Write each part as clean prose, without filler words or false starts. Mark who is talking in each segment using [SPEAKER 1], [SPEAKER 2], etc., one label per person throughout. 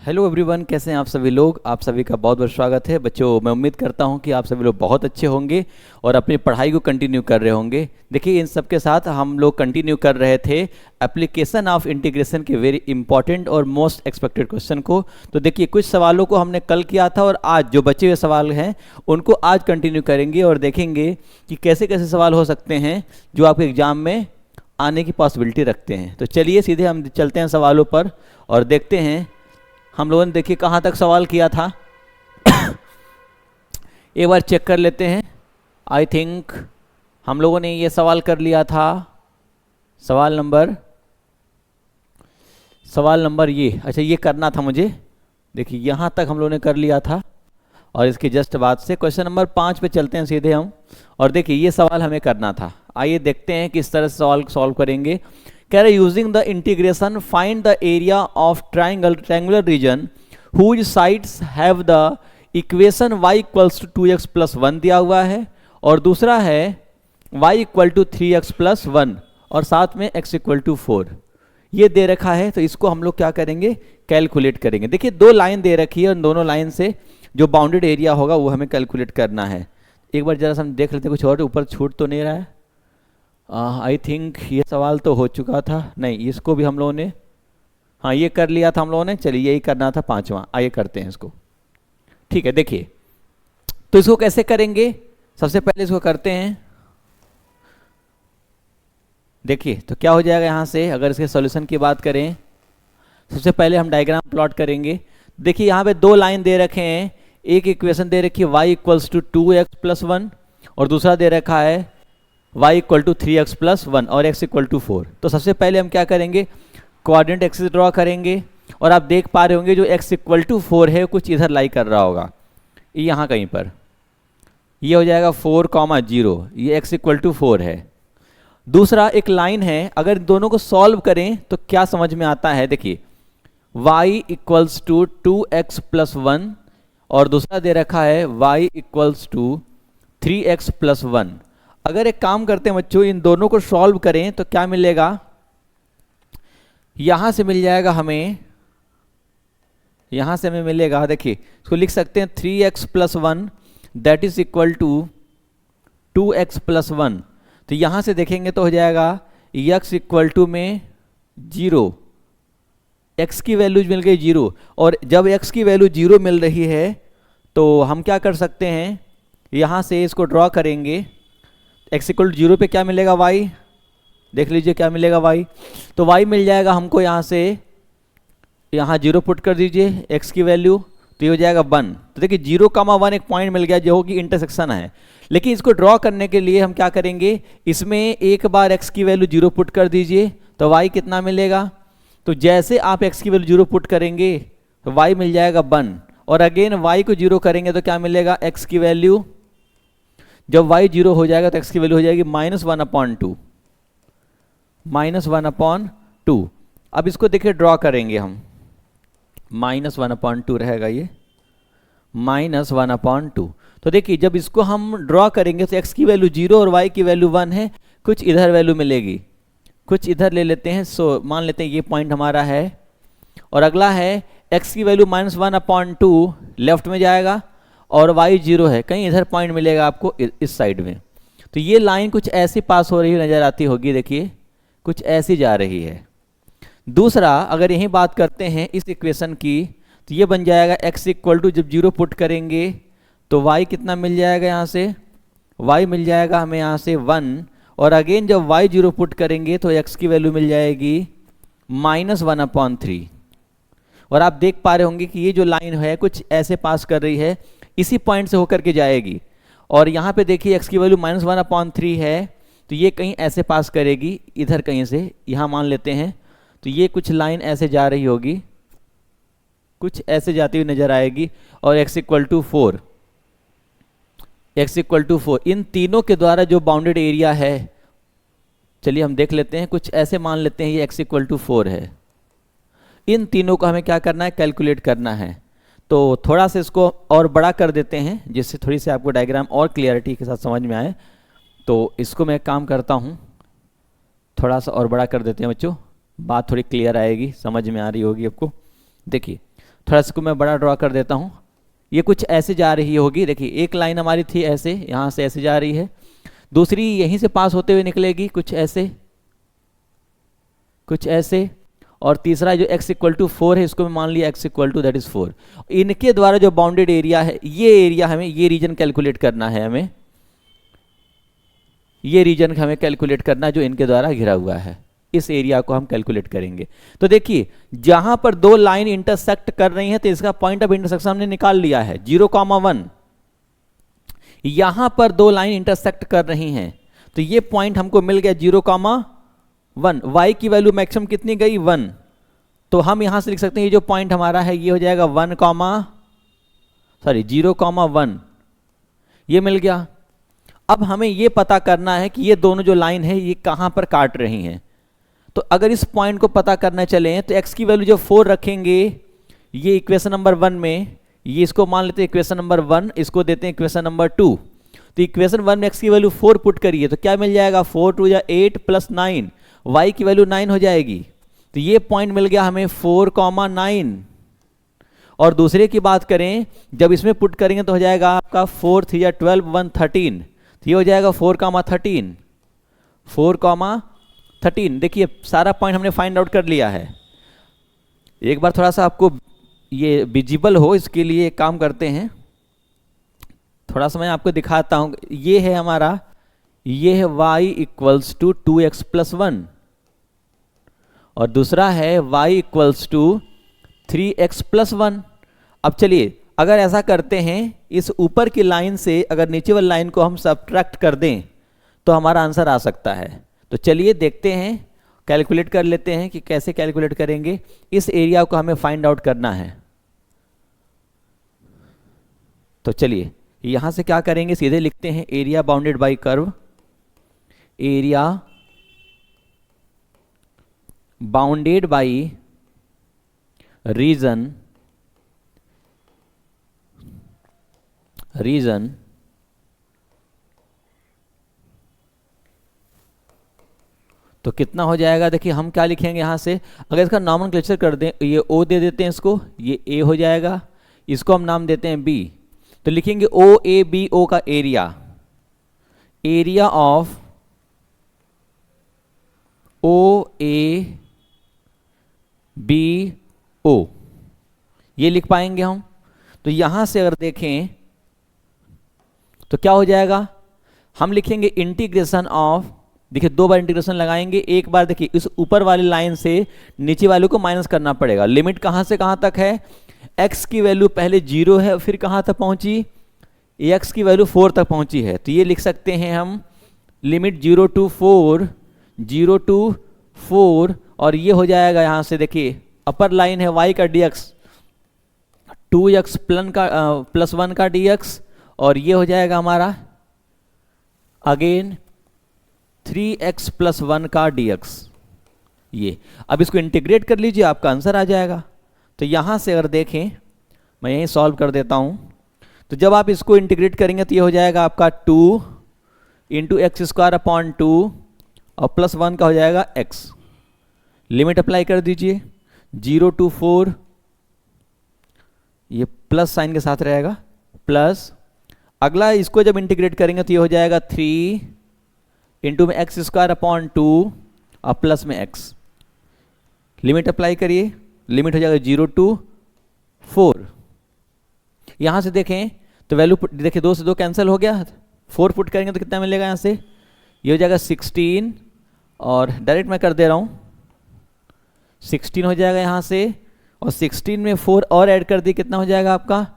[SPEAKER 1] Hello everyone, कैसे हैं आप सभी लोग। आप सभी का बहुत बहुत स्वागत है बच्चों। मैं उम्मीद करता हूं कि आप सभी लोग बहुत अच्छे होंगे और अपनी पढ़ाई को कंटिन्यू कर रहे होंगे। देखिए, इन सब के साथ हम लोग कंटिन्यू कर रहे थे एप्लीकेशन ऑफ इंटीग्रेशन के वेरी इंपॉर्टेंट और मोस्ट एक्सपेक्टेड क्वेश्चन को। तो देखिए, कुछ सवालों को हमने कल किया था और आज जो बचे हुए सवाल हैं उनको आज कंटिन्यू करेंगे और देखेंगे कि कैसे कैसे सवाल हो सकते हैं जो आपके एग्जाम में आने की पॉसिबिलिटी रखते हैं। तो चलिए सीधे हम चलते हैं सवालों पर और देखते हैं हम लोगों ने देखिए कहाँ तक सवाल किया था। एक बार चेक कर लेते हैं। आई थिंक हम लोगों ने ये सवाल कर लिया था। सवाल नंबर ये, अच्छा ये करना था मुझे। देखिए यहाँ तक हम लोगों ने कर लिया था और इसके जस्ट बाद से क्वेश्चन नंबर 5 पे चलते हैं सीधे हम। और देखिए ये सवाल हमें करना था। आइए देखते हैं किस तरह से सवाल सॉल्व करेंगे। कह रहे using the integration find the area of triangular region whose sides have the equation y equals to 2x plus 1 दिया हुआ है और दूसरा है y equal to 3x plus 1 और साथ में x इक्वल टू 4 ये दे रखा है। तो इसको हम लोग क्या करेंगे, कैलकुलेट करेंगे। देखिए दो लाइन दे रखी है और दोनों लाइन से जो बाउंडेड एरिया होगा वो हमें कैलकुलेट करना है। एक बार जरा हम देख लेते हैं कुछ और ऊपर छूट तो नहीं रहा है। आई थिंक ये सवाल तो हो चुका था, नहीं इसको भी हम लोगों ने हाँ ये कर लिया था हम लोगों ने। चलिए यही करना था 5वां, आइए करते हैं इसको। ठीक है, देखिए तो इसको कैसे करेंगे। सबसे पहले इसको करते हैं। देखिए तो क्या हो जाएगा यहाँ से, अगर इसके सॉल्यूशन की बात करें सबसे पहले हम डायग्राम प्लॉट करेंगे। देखिए यहाँ पे दो लाइन दे रखे हैं। एक इक्वेशन दे रखी है y equals to 2x plus 1 और दूसरा दे रखा है y equal to 3x plus 1 और x इक्वल टू 4। तो सबसे पहले हम क्या करेंगे, कोऑर्डिनेट एक्सिस ड्रॉ करेंगे और आप देख पा रहे होंगे जो x इक्वल टू 4 है कुछ इधर लाई कर रहा होगा, यहाँ कहीं पर। ये हो जाएगा 4,0, ये x इक्वल टू 4 है। दूसरा एक लाइन है, अगर दोनों को सॉल्व करें तो क्या समझ में आता है। देखिए y equals to 2x plus 1 और दूसरा दे रखा है y equals to 3x plus 1। अगर एक काम करते हैं बच्चों, इन दोनों को सॉल्व करें तो क्या मिलेगा, यहां से मिल जाएगा हमें, यहां से हमें मिलेगा। देखिए इसको लिख सकते हैं 3x plus 1 that is equal to 2x plus 1। तो यहां से देखेंगे तो हो जाएगा x इक्वल टू में 0, x की वैल्यू मिल गई 0। और जब x की वैल्यू 0 मिल रही है तो हम क्या कर सकते हैं, यहां से इसको ड्रॉ करेंगे। x इक्वल टू 0 पे क्या मिलेगा y, देख लीजिए क्या मिलेगा y। तो y मिल जाएगा हमको यहाँ से, यहाँ 0 पुट कर दीजिए x की वैल्यू, तो ये हो जाएगा 1। तो देखिए 0,1 एक पॉइंट मिल गया जो कि इंटरसेक्शन है। लेकिन इसको ड्रॉ करने के लिए हम क्या करेंगे, इसमें एक बार x की वैल्यू 0 पुट कर दीजिए तो y कितना मिलेगा। तो जैसे आप x की वैल्यू 0 पुट करेंगे तो y मिल जाएगा 1 और अगेन y को 0 करेंगे तो क्या मिलेगा, x की वैल्यू, जब y 0 हो जाएगा तो x की वैल्यू हो जाएगी -1/2, -1/2। अब इसको देखिए ड्रॉ करेंगे हम, -1/2 रहेगा ये, -1/2। तो देखिए जब इसको हम ड्रॉ करेंगे तो x की वैल्यू 0 और y की वैल्यू 1 है, कुछ इधर वैल्यू मिलेगी, कुछ इधर ले लेते हैं। सो मान लेते हैं ये पॉइंट हमारा है और अगला है x की वैल्यू -1/2 लेफ्ट में जाएगा और y 0 है, कहीं इधर पॉइंट मिलेगा आपको इस साइड में। तो ये लाइन कुछ ऐसी पास हो रही नजर आती होगी, देखिए कुछ ऐसी जा रही है। दूसरा अगर यही बात करते हैं इस इक्वेशन की तो ये बन जाएगा x इक्वल टू, जब 0 पुट करेंगे तो y कितना मिल जाएगा, यहाँ से y मिल जाएगा हमें यहाँ से 1 और अगेन जब y 0 पुट करेंगे तो x की वैल्यू मिल जाएगी -1/3। और आप देख पा रहे होंगे कि ये जो लाइन है कुछ ऐसे पास कर रही है, इसी पॉइंट से होकर के जाएगी। और यहाँ पे देखिए x की वैल्यू -1/3 है तो ये कहीं ऐसे पास करेगी, इधर कहीं से, यहाँ मान लेते हैं। तो ये कुछ लाइन ऐसे जा रही होगी, कुछ ऐसे जाती हुई नजर आएगी और x equal to 4, x equal to 4 इन तीनों के द्वारा जो बाउंडेड एरिया है, चलिए हम देख लेते हैं, कुछ ऐसे मान लेते हैं ये x इक्वल टू 4 है। इन तीनों को हमें क्या करना है, कैलकुलेट करना है। तो थोड़ा सा इसको और बड़ा कर देते हैं जिससे थोड़ी सी आपको डायग्राम और क्लियरिटी के साथ समझ में आए। तो इसको मैं काम करता हूँ, थोड़ा सा और बड़ा कर देते हैं बच्चों, बात थोड़ी क्लियर आएगी, समझ में आ रही होगी आपको। देखिए थोड़ा इसको मैं बड़ा ड्रॉ कर देता हूँ। ये कुछ ऐसे जा रही होगी, देखिए एक लाइन हमारी थी ऐसे, यहाँ से ऐसे जा रही है, दूसरी यहीं से पास होते हुए निकलेगी कुछ ऐसे, कुछ ऐसे, और तीसरा जो x इक्वल टू 4 है इसको मैं मान लिया x equal to that is 4। इनके द्वारा जो बाउंडेड एरिया है, ये एरिया हमें, ये रीजन कैलकुलेट करना है हमें, ये रीजन हमें कैलकुलेट करना है जो इनके द्वारा घिरा हुआ है, इस एरिया को हम कैलकुलेट करेंगे। तो देखिए जहां पर दो लाइन इंटरसेक्ट कर रही हैं तो इसका पॉइंट ऑफ इंटरसेक्शन हमने निकाल लिया है 0,1। यहां पर दो लाइन इंटरसेक्ट कर रही हैं तो ये पॉइंट हमको मिल गया 0,1। y की वैल्यू मैक्सिमम कितनी गई 1, तो हम यहां से लिख सकते हैं ये जो पॉइंट हमारा है ये हो जाएगा 0,1, ये मिल गया। अब हमें ये पता करना है कि ये दोनों जो लाइन है ये कहां पर काट रही हैं। तो अगर इस पॉइंट को पता करना चले तो x की वैल्यू जब 4 रखेंगे ये इक्वेशन नंबर 1 में, ये इसको मान लेते हैं इक्वेशन नंबर 1, इसको देते हैं इक्वेशन नंबर 2। तो इक्वेशन 1 में x की वैल्यू 4 पुट करिए तो क्या मिल जाएगा 4 2 या 8 प्लस 9, y की वैल्यू 9 हो जाएगी। तो ये पॉइंट मिल गया हमें 4,9। और दूसरे की बात करें जब इसमें पुट करेंगे तो हो जाएगा आपका 4 3 या 12 1 13, तो ये हो जाएगा 4,13, 4,13। देखिए सारा पॉइंट हमने फाइंड आउट कर लिया है। एक बार थोड़ा सा आपको ये विजिबल हो इसके लिए एक काम करते हैं, थोड़ा सा मैं आपको दिखाता हूं। ये है हमारा, ये है y equals to 2x plus 1 और दूसरा है y equals to 3x plus 1। अब चलिए अगर ऐसा करते हैं इस ऊपर की लाइन से अगर नीचे वाली लाइन को हम सब्ट्रैक्ट कर दें तो हमारा आंसर आ सकता है। तो चलिए देखते हैं, कैलकुलेट कर लेते हैं कि कैसे कैलकुलेट करेंगे। इस एरिया को हमें फाइंड आउट करना है। तो चलिए यहां से क्या करेंगे, सीधे लिखते हैं area bounded by curve, area bounded by region तो कितना हो जाएगा। देखिए हम क्या लिखेंगे यहां से, अगर इसका नॉमेनक्लेचर कर दें, ये ओ दे देते हैं इसको, ये ए हो जाएगा, इसको हम नाम देते हैं बी। तो लिखेंगे ओ ए बी ओ का area, area of O A B O, ये लिख पाएंगे हम। तो यहां से अगर देखें तो क्या हो जाएगा, हम लिखेंगे इंटीग्रेशन ऑफ, देखिए दो बार इंटीग्रेशन लगाएंगे, एक बार देखिए इस ऊपर वाली लाइन से नीचे वाले को माइनस करना पड़ेगा। लिमिट कहां से कहां तक है, x की वैल्यू पहले 0 है, फिर कहां तक पहुंची, x की वैल्यू 4 तक पहुंची है। तो ये लिख सकते हैं हम लिमिट 0 टू 4 और ये हो जाएगा यहां से, देखिए अपर लाइन है y का dx 2x प्लस 1 का dx और ये हो जाएगा हमारा अगेन 3x प्लस 1 का dx। ये अब इसको इंटीग्रेट कर लीजिए, आपका आंसर आ जाएगा। तो यहां से अगर देखें, मैं यहीं सॉल्व कर देता हूं, तो जब आप इसको इंटीग्रेट करेंगे तो ये हो जाएगा आपका 2 इंटू एक्स स्क्वायर अपॉन 2 और प्लस 1 का हो जाएगा x। लिमिट अप्लाई कर दीजिए 0 टू 4, ये प्लस साइन के साथ रहेगा, प्लस अगला इसको जब इंटीग्रेट करेंगे तो ये हो जाएगा 3 इंटू में एक्स स्क्वायर अपॉन 2 और प्लस में x। लिमिट अप्लाई करिए, लिमिट हो जाएगा 0 टू 4। यहां से देखें तो वैल्यू देखिए 2 से 2 कैंसिल हो गया, 4 पुट करेंगे तो कितना मिलेगा, यहां से ये हो जाएगा 16 और डायरेक्ट मैं कर दे रहा हूं 16 हो जाएगा यहां से, और 16 में 4 और ऐड कर दिए, कितना हो जाएगा आपका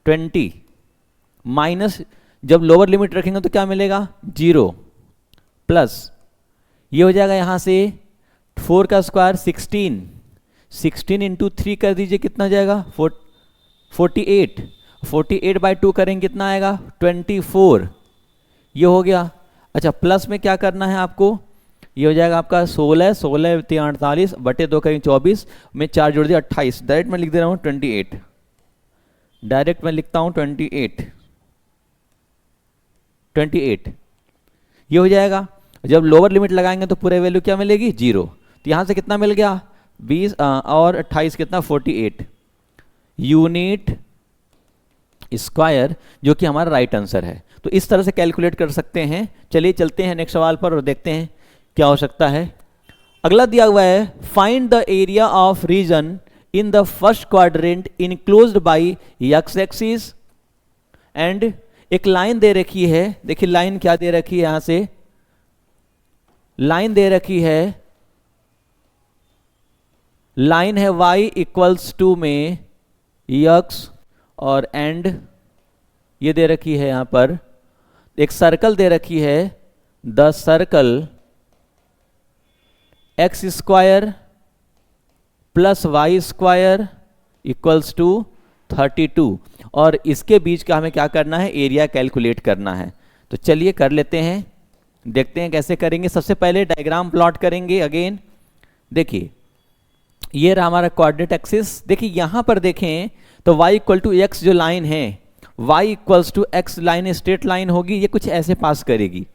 [SPEAKER 1] 20 माइनस, जब लोअर लिमिट रखेंगे तो क्या मिलेगा 0 प्लस ये हो जाएगा यहां से 4 का स्क्वायर 16 इंटू 3 कर दीजिए, कितना हो जाएगा 48 बाई 2 करेंगे कितना आएगा 24, ये हो गया। अच्छा प्लस में क्या करना है आपको, ये हो जाएगा आपका 16 48 बटे 2 करेंगे 24 में 4 जोड़ दिया 28, डायरेक्ट मैं लिख दे रहा हूँ 28, डायरेक्ट मैं लिखता हूँ 28 ये हो जाएगा। जब लोअर लिमिट लगाएंगे तो पूरे वैल्यू क्या मिलेगी 0। तो यहां से कितना मिल गया 20 और 28 कितना 48, यूनिट स्क्वायर, जो कि हमारा राइट आंसर है। तो इस तरह से कैलकुलेट कर सकते हैं। चलिए चलते हैं नेक्स्ट सवाल पर और देखते हैं क्या हो सकता है। अगला दिया हुआ है, find the area of region in the first quadrant enclosed by X axis, and एक लाइन दे रखी है। देखिए लाइन क्या दे रखी है, यहां से लाइन दे रखी है, लाइन है y इक्वल्स टू में x, और एंड ये दे रखी है, यहां पर एक सर्कल दे रखी है, the circle X square plus Y square equals to 32, और इसके बीच का हमें क्या करना है, एरिया कैलकुलेट करना है। तो चलिए कर लेते हैं, देखते हैं कैसे करेंगे। सबसे पहले डायग्राम प्लॉट करेंगे अगेन। देखिए ये रहा हमारा कोऑर्डिनेट एक्सिस। देखिए यहां पर देखें तो y इक्वल टू एक्स जो लाइन है, y equals to X line straight line होगी, ये कुछ ऐसे पास करेगी,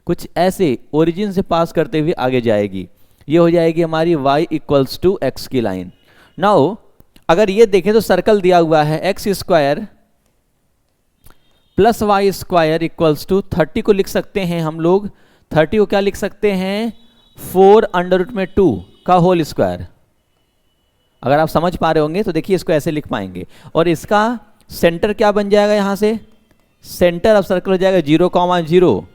[SPEAKER 1] कुछ ऐसे ओरिजिन से पास करते हुए आगे जाएगी। ये हो जाएगी हमारी y इक्वल्स टू एक्स की लाइन। नाउ अगर ये देखें तो सर्कल दिया हुआ है x square plus Y square equals to 30 को लिख सकते हैं हम लोग। 30 को क्या लिख सकते हैं, 4 अंडर रूट में 2 का होल स्क्वायर। अगर आप समझ पा रहे होंगे तो देखिए इसको ऐसे लिख पाएंगे। और इसका सेंटर क्या बन जाएगा, यहां से सेंटर ऑफ सर्कल हो जाएगा 0,0,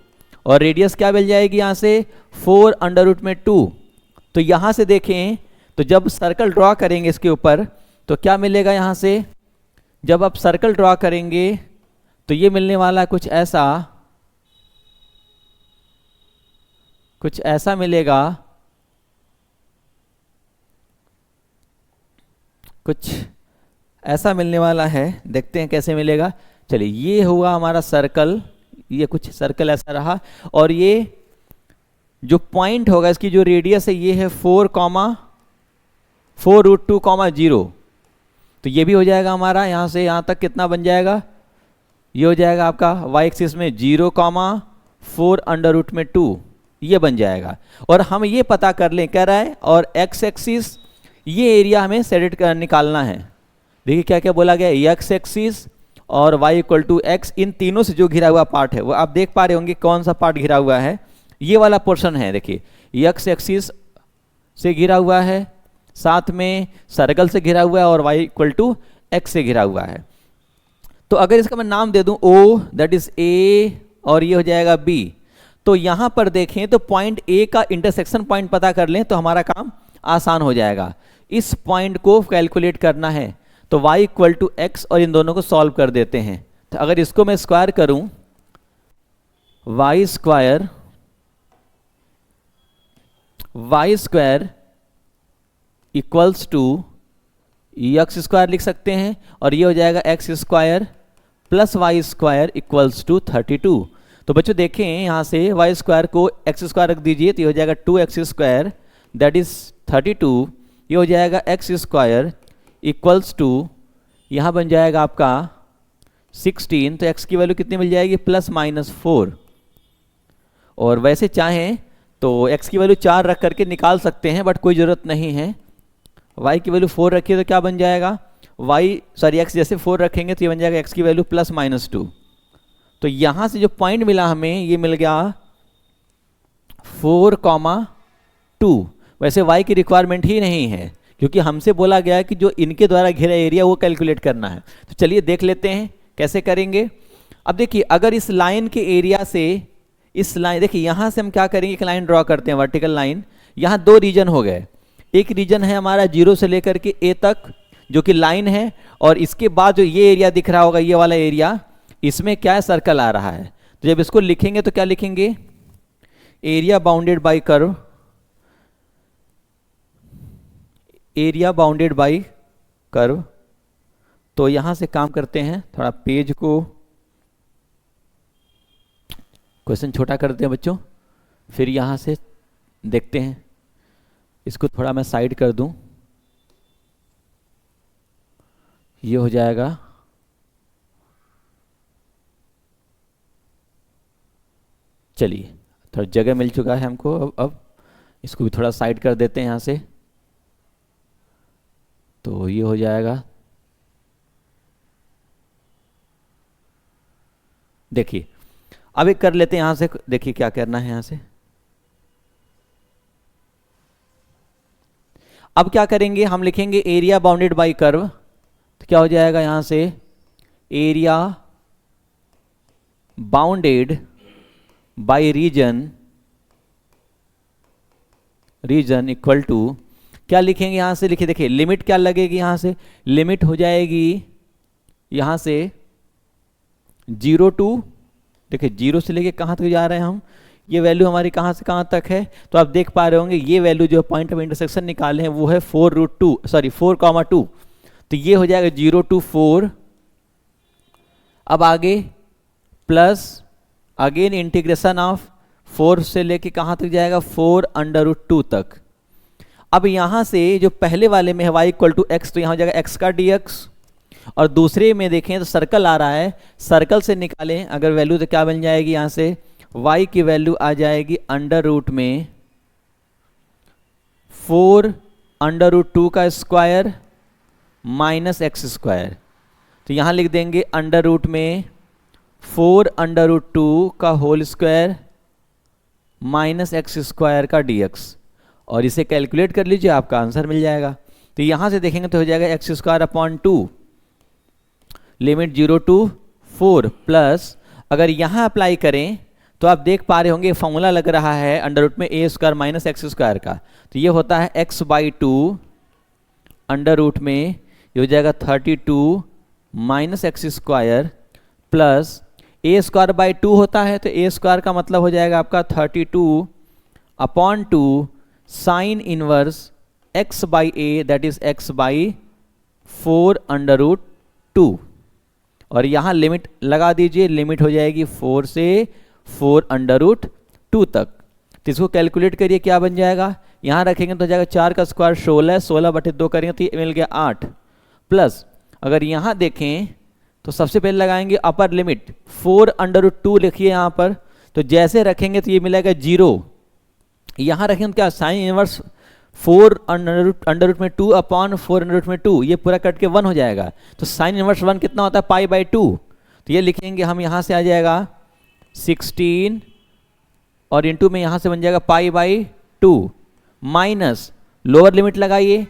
[SPEAKER 1] और रेडियस क्या मिल जाएगी यहां से 4 अंडर रूट में 2। तो यहां से देखें तो जब सर्कल ड्रॉ करेंगे इसके ऊपर तो क्या मिलेगा, यहां से जब आप सर्कल ड्रॉ करेंगे तो ये मिलने वाला कुछ ऐसा मिलेगा, कुछ ऐसा मिलने वाला है। देखते हैं कैसे मिलेगा। चलिए ये हुआ हमारा सर्कल, ये कुछ सर्कल ऐसा रहा, और ये जो पॉइंट होगा इसकी जो रेडियस है ये है 4,4√2,0। तो ये भी हो जाएगा हमारा, यहां से यहां तक कितना बन जाएगा, ये हो जाएगा आपका y एक्सिस में 0,4 अंडर रूट में 2, ये बन जाएगा। और हम ये पता कर लें, कह रहा है, और x एक्सिस ये एरिया हमें सेट कर निकालना है। देखिए क्या क्या बोला गया, x एक्सिस और y इक्वल टू एक्स, इन तीनों से जो घिरा हुआ पार्ट है वो आप देख पा रहे होंगे कौन सा पार्ट घिरा हुआ है, ये वाला पोर्शन है। देखिए x एक्सिस से घिरा हुआ है, साथ में सर्कल से घिरा हुआ है, और y इक्वल टू एक्स से घिरा हुआ है। तो अगर इसका मैं नाम दे दूं O, दैट इज A, और ये हो जाएगा B, तो यहां पर देखें तो पॉइंट A का इंटरसेक्शन पॉइंट पता कर लें तो हमारा काम आसान हो जाएगा। इस पॉइंट को कैलकुलेट करना है तो y इक्वल टू एक्स, और इन दोनों को सॉल्व कर देते हैं। तो अगर इसको मैं स्क्वायर करूं, y square equals to x square लिख सकते हैं, और ये हो जाएगा x square plus Y square equals to 32। तो बच्चों देखें यहां से वाई स्क्वायर को एक्स स्क्वायर रख दीजिए तो ये हो जाएगा 2x स्क्वायर दैट इज 32। ये हो जाएगा एक्स स्क्वायर इक्वल्स टू, यहाँ बन जाएगा आपका 16, तो x की वैल्यू कितनी मिल जाएगी, +-4। और वैसे चाहें तो x की वैल्यू 4 रख करके निकाल सकते हैं, बट कोई ज़रूरत नहीं है। y की वैल्यू 4 रखिए तो क्या बन जाएगा, x जैसे 4 रखेंगे तो ये बन जाएगा x की वैल्यू +-2। तो यहाँ से जो पॉइंट मिला हमें ये मिल गया 4,2। वैसे y की रिक्वायरमेंट ही नहीं है क्योंकि हमसे बोला गया है कि जो इनके द्वारा घेरा एरिया वो कैलकुलेट करना है। तो चलिए देख लेते हैं कैसे करेंगे। अब देखिए अगर इस लाइन के एरिया से इस लाइन, देखिए यहाँ से हम क्या करेंगे, एक लाइन ड्रॉ करते हैं वर्टिकल लाइन। यहाँ 2 रीजन हो गए, एक रीजन है हमारा 0 से लेकर के A तक जो कि लाइन है, और इसके बाद जो ये एरिया दिख रहा होगा ये वाला एरिया, इसमें क्या है, सर्कल आ रहा है। तो जब इसको लिखेंगे तो क्या लिखेंगे, area bounded by curve, area bounded by curve. तो यहां से काम करते हैं, थोड़ा पेज को क्वेश्चन छोटा करते हैं बच्चों, फिर यहां से देखते हैं। इसको थोड़ा मैं साइड कर दूं, ये हो जाएगा। चलिए थोड़ा जगह मिल चुका है हमको, अब इसको भी थोड़ा साइड कर देते हैं यहाँ से। तो ये हो जाएगा देखिए अब एक कर लेते हैं यहां से, देखिए क्या करना है यहां से। अब क्या करेंगे, हम लिखेंगे एरिया बाउंडेड बाय कर्व, तो क्या हो जाएगा यहां से, area bounded by region, region equal to, क्या लिखेंगे यहां से, लिखिए देखिए लिमिट क्या लगेगी यहां से, लिमिट हो जाएगी यहां से 0 टू, देखिए 0 से लेके कहां तक जा रहे हैं हम, ये वैल्यू हमारी कहां से कहां तक है, तो आप देख पा रहे होंगे ये वैल्यू जो पॉइंट ऑफ इंटरसेक्शन निकाले हैं वो है 4√2, सॉरी 4,2, तो ये हो जाएगा 0 to 4। अब आगे प्लस अगेन इंटीग्रेशन ऑफ 4 से लेके कहां तक जाएगा, 4√2 तक। अब यहां से जो पहले वाले में है y इक्वल टू एक्स, तो यहां हो जाएगा x का dx, और दूसरे में देखें तो सर्कल आ रहा है, सर्कल से निकालें अगर वैल्यू तो क्या बन जाएगी यहां से, y की वैल्यू आ जाएगी अंडर रूट में 4√2 का स्क्वायर माइनस एक्स स्क्वायर, तो यहां लिख देंगे अंडर रूट में 4√2 का whole square minus x square का dx, और इसे कैलकुलेट कर लीजिए आपका आंसर मिल जाएगा। तो यहां से देखेंगे तो हो जाएगा x square upon 2 limit 0 to 4 plus, अगर यहां अप्लाई करें तो आप देख पा रहे होंगे फॉर्मूला लग रहा है अंडर रूट में ए स्क्वायर माइनस एक्स स्क्वायर का, तो ये होता है x/2 अंडर रूट में ये हो जाएगा 32 minus x square plus A square by 2 होता है, तो ए स्क्वायर का मतलब हो जाएगा आपका 32 upon 2 sine inverse x by ए, that is x/4 under root 2, और यहां लिमिट लगा दीजिए, लिमिट हो जाएगी 4 से 4 अंडर रूट 2 तक। तो इसको कैलकुलेट करिए क्या बन जाएगा, यहां रखेंगे तो हो जाएगा 4 का स्क्वायर 16, 16/2 करेंगे तो ये मिल गया 8, प्लस अगर यहां देखें तो सबसे पहले लगाएंगे अपर लिमिट 4 अंडर रूट 2 लिखिए यहां पर, तो जैसे रखेंगे तो ये मिलेगा 0, यहां रखेंगे तो क्या साइन इनवर्स 4 अंडर रूट में 2 अपॉन 4 अंडर रूट में 2, ये पूरा कट के 1 हो जाएगा, तो साइन इनवर्स 1 कितना होता है π/2, तो ये लिखेंगे हम यहां से आ जाएगा 16 और इंटू में यहां से बन जाएगा π/2 माइनस लोअर लिमिट लगाइए,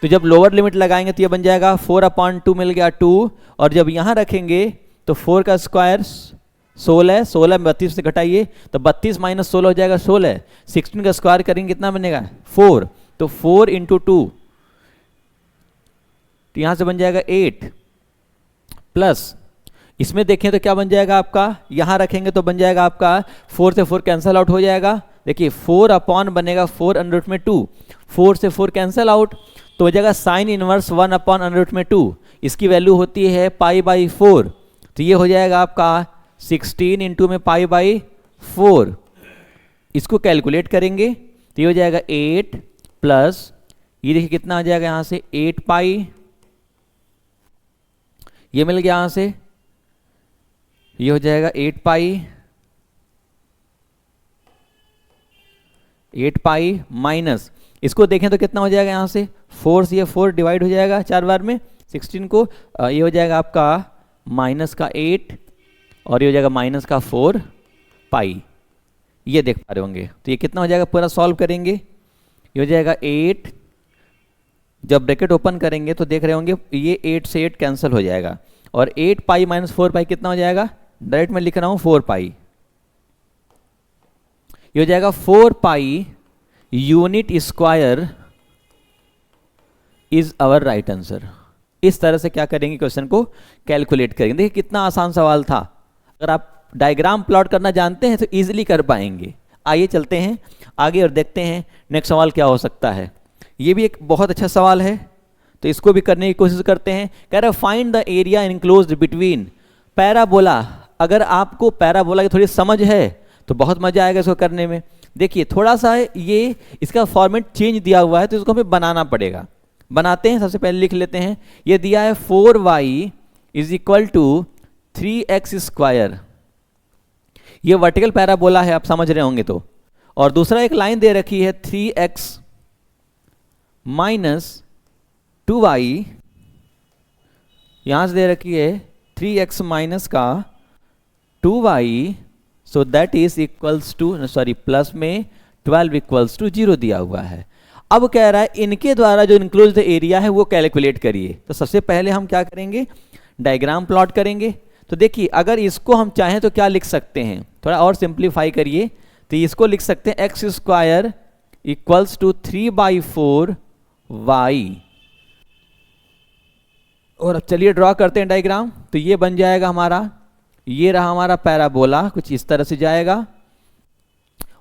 [SPEAKER 1] तो जब लोअर लिमिट लगाएंगे तो ये बन जाएगा 4/2 मिल गया 2, और जब यहां रखेंगे तो 4 का स्क्वायर 16, 16 में 32 से घटाइए तो 32 माइनस 16 हो जाएगा 16, 16 का स्क्वायर करेंगे कितना बनेगा 4, तो 4 इंटू 2, तो यहां से बन जाएगा 8, प्लस इसमें देखें तो क्या बन जाएगा आपका, यहां रखेंगे तो बन जाएगा आपका 4 से 4 कैंसिल आउट हो जाएगा, देखिए 4 अपॉन बनेगा 4 अंडर रूट में 2, 4 से 4 कैंसिल आउट, तो हो जाएगा sine inverse 1 upon under root में 2, इसकी वैल्यू होती है π/4, तो ये हो जाएगा आपका 16 इंटू में π/4, इसको कैलकुलेट करेंगे तो ये हो जाएगा 8 प्लस ये देखिए कितना आ जाएगा यहां से 8π, ये मिल गया यहां से, ये हो जाएगा 8π माइनस, इसको देखें तो कितना हो जाएगा यहां से 4 से ये 4 डिवाइड हो जाएगा 4 बार में 16 को, ये हो जाएगा आपका माइनस का 8 और ये हो जाएगा माइनस का 4π, ये देख पा रहे होंगे, तो ये कितना हो जाएगा पूरा सॉल्व करेंगे, ये हो जाएगा 8, जब ब्रैकेट ओपन करेंगे तो देख रहे होंगे ये 8 से 8 कैंसिल हो जाएगा, और 8π माइनस 4π कितना हो जाएगा, डायरेक्ट मैं लिख रहा हूं 4π, ये हो जाएगा 4π unit square is our right answer. इस तरह से क्या करेंगे, क्वेश्चन को कैलकुलेट करेंगे। देखिए कितना आसान सवाल था, अगर आप डायग्राम प्लॉट करना जानते हैं तो इजीली कर पाएंगे। आइए चलते हैं आगे और देखते हैं नेक्स्ट सवाल क्या हो सकता है। ये भी एक बहुत अच्छा सवाल है, तो इसको भी करने की कोशिश करते हैं। कह रहा है find the area enclosed between parabola. अगर आपको पैराबोला की थोड़ी समझ है तो बहुत मजा आएगा इसको करने में। देखिए थोड़ा सा ये इसका फॉर्मेट चेंज दिया हुआ है तो इसको हमें बनाना पड़ेगा। बनाते हैं, सबसे पहले लिख लेते हैं। ये दिया है 4y is equal to 3x square, ये वर्टिकल पैराबोला है, आप समझ रहे होंगे तो। और दूसरा एक लाइन दे रखी है 3x माइनस 2y, यहां से दे रखी है 3x माइनस का 2y, so that is equals to, sorry plus में 12 इक्वल्स टू 0 दिया हुआ है। अब कह रहा है इनके द्वारा जो इंक्लोज्ड एरिया है वो कैलकुलेट करिए। तो सबसे पहले हम क्या करेंगे, डायग्राम प्लॉट करेंगे। तो देखिए अगर इसको हम चाहें तो क्या लिख सकते हैं, थोड़ा और सिंप्लीफाई करिए, तो इसको लिख सकते हैं X square equals to 3/4 y। और अब चलिए ड्रॉ करते हैं डायग्राम। तो ये बन जाएगा हमारा, ये रहा हमारा पैराबोला, कुछ इस तरह से जाएगा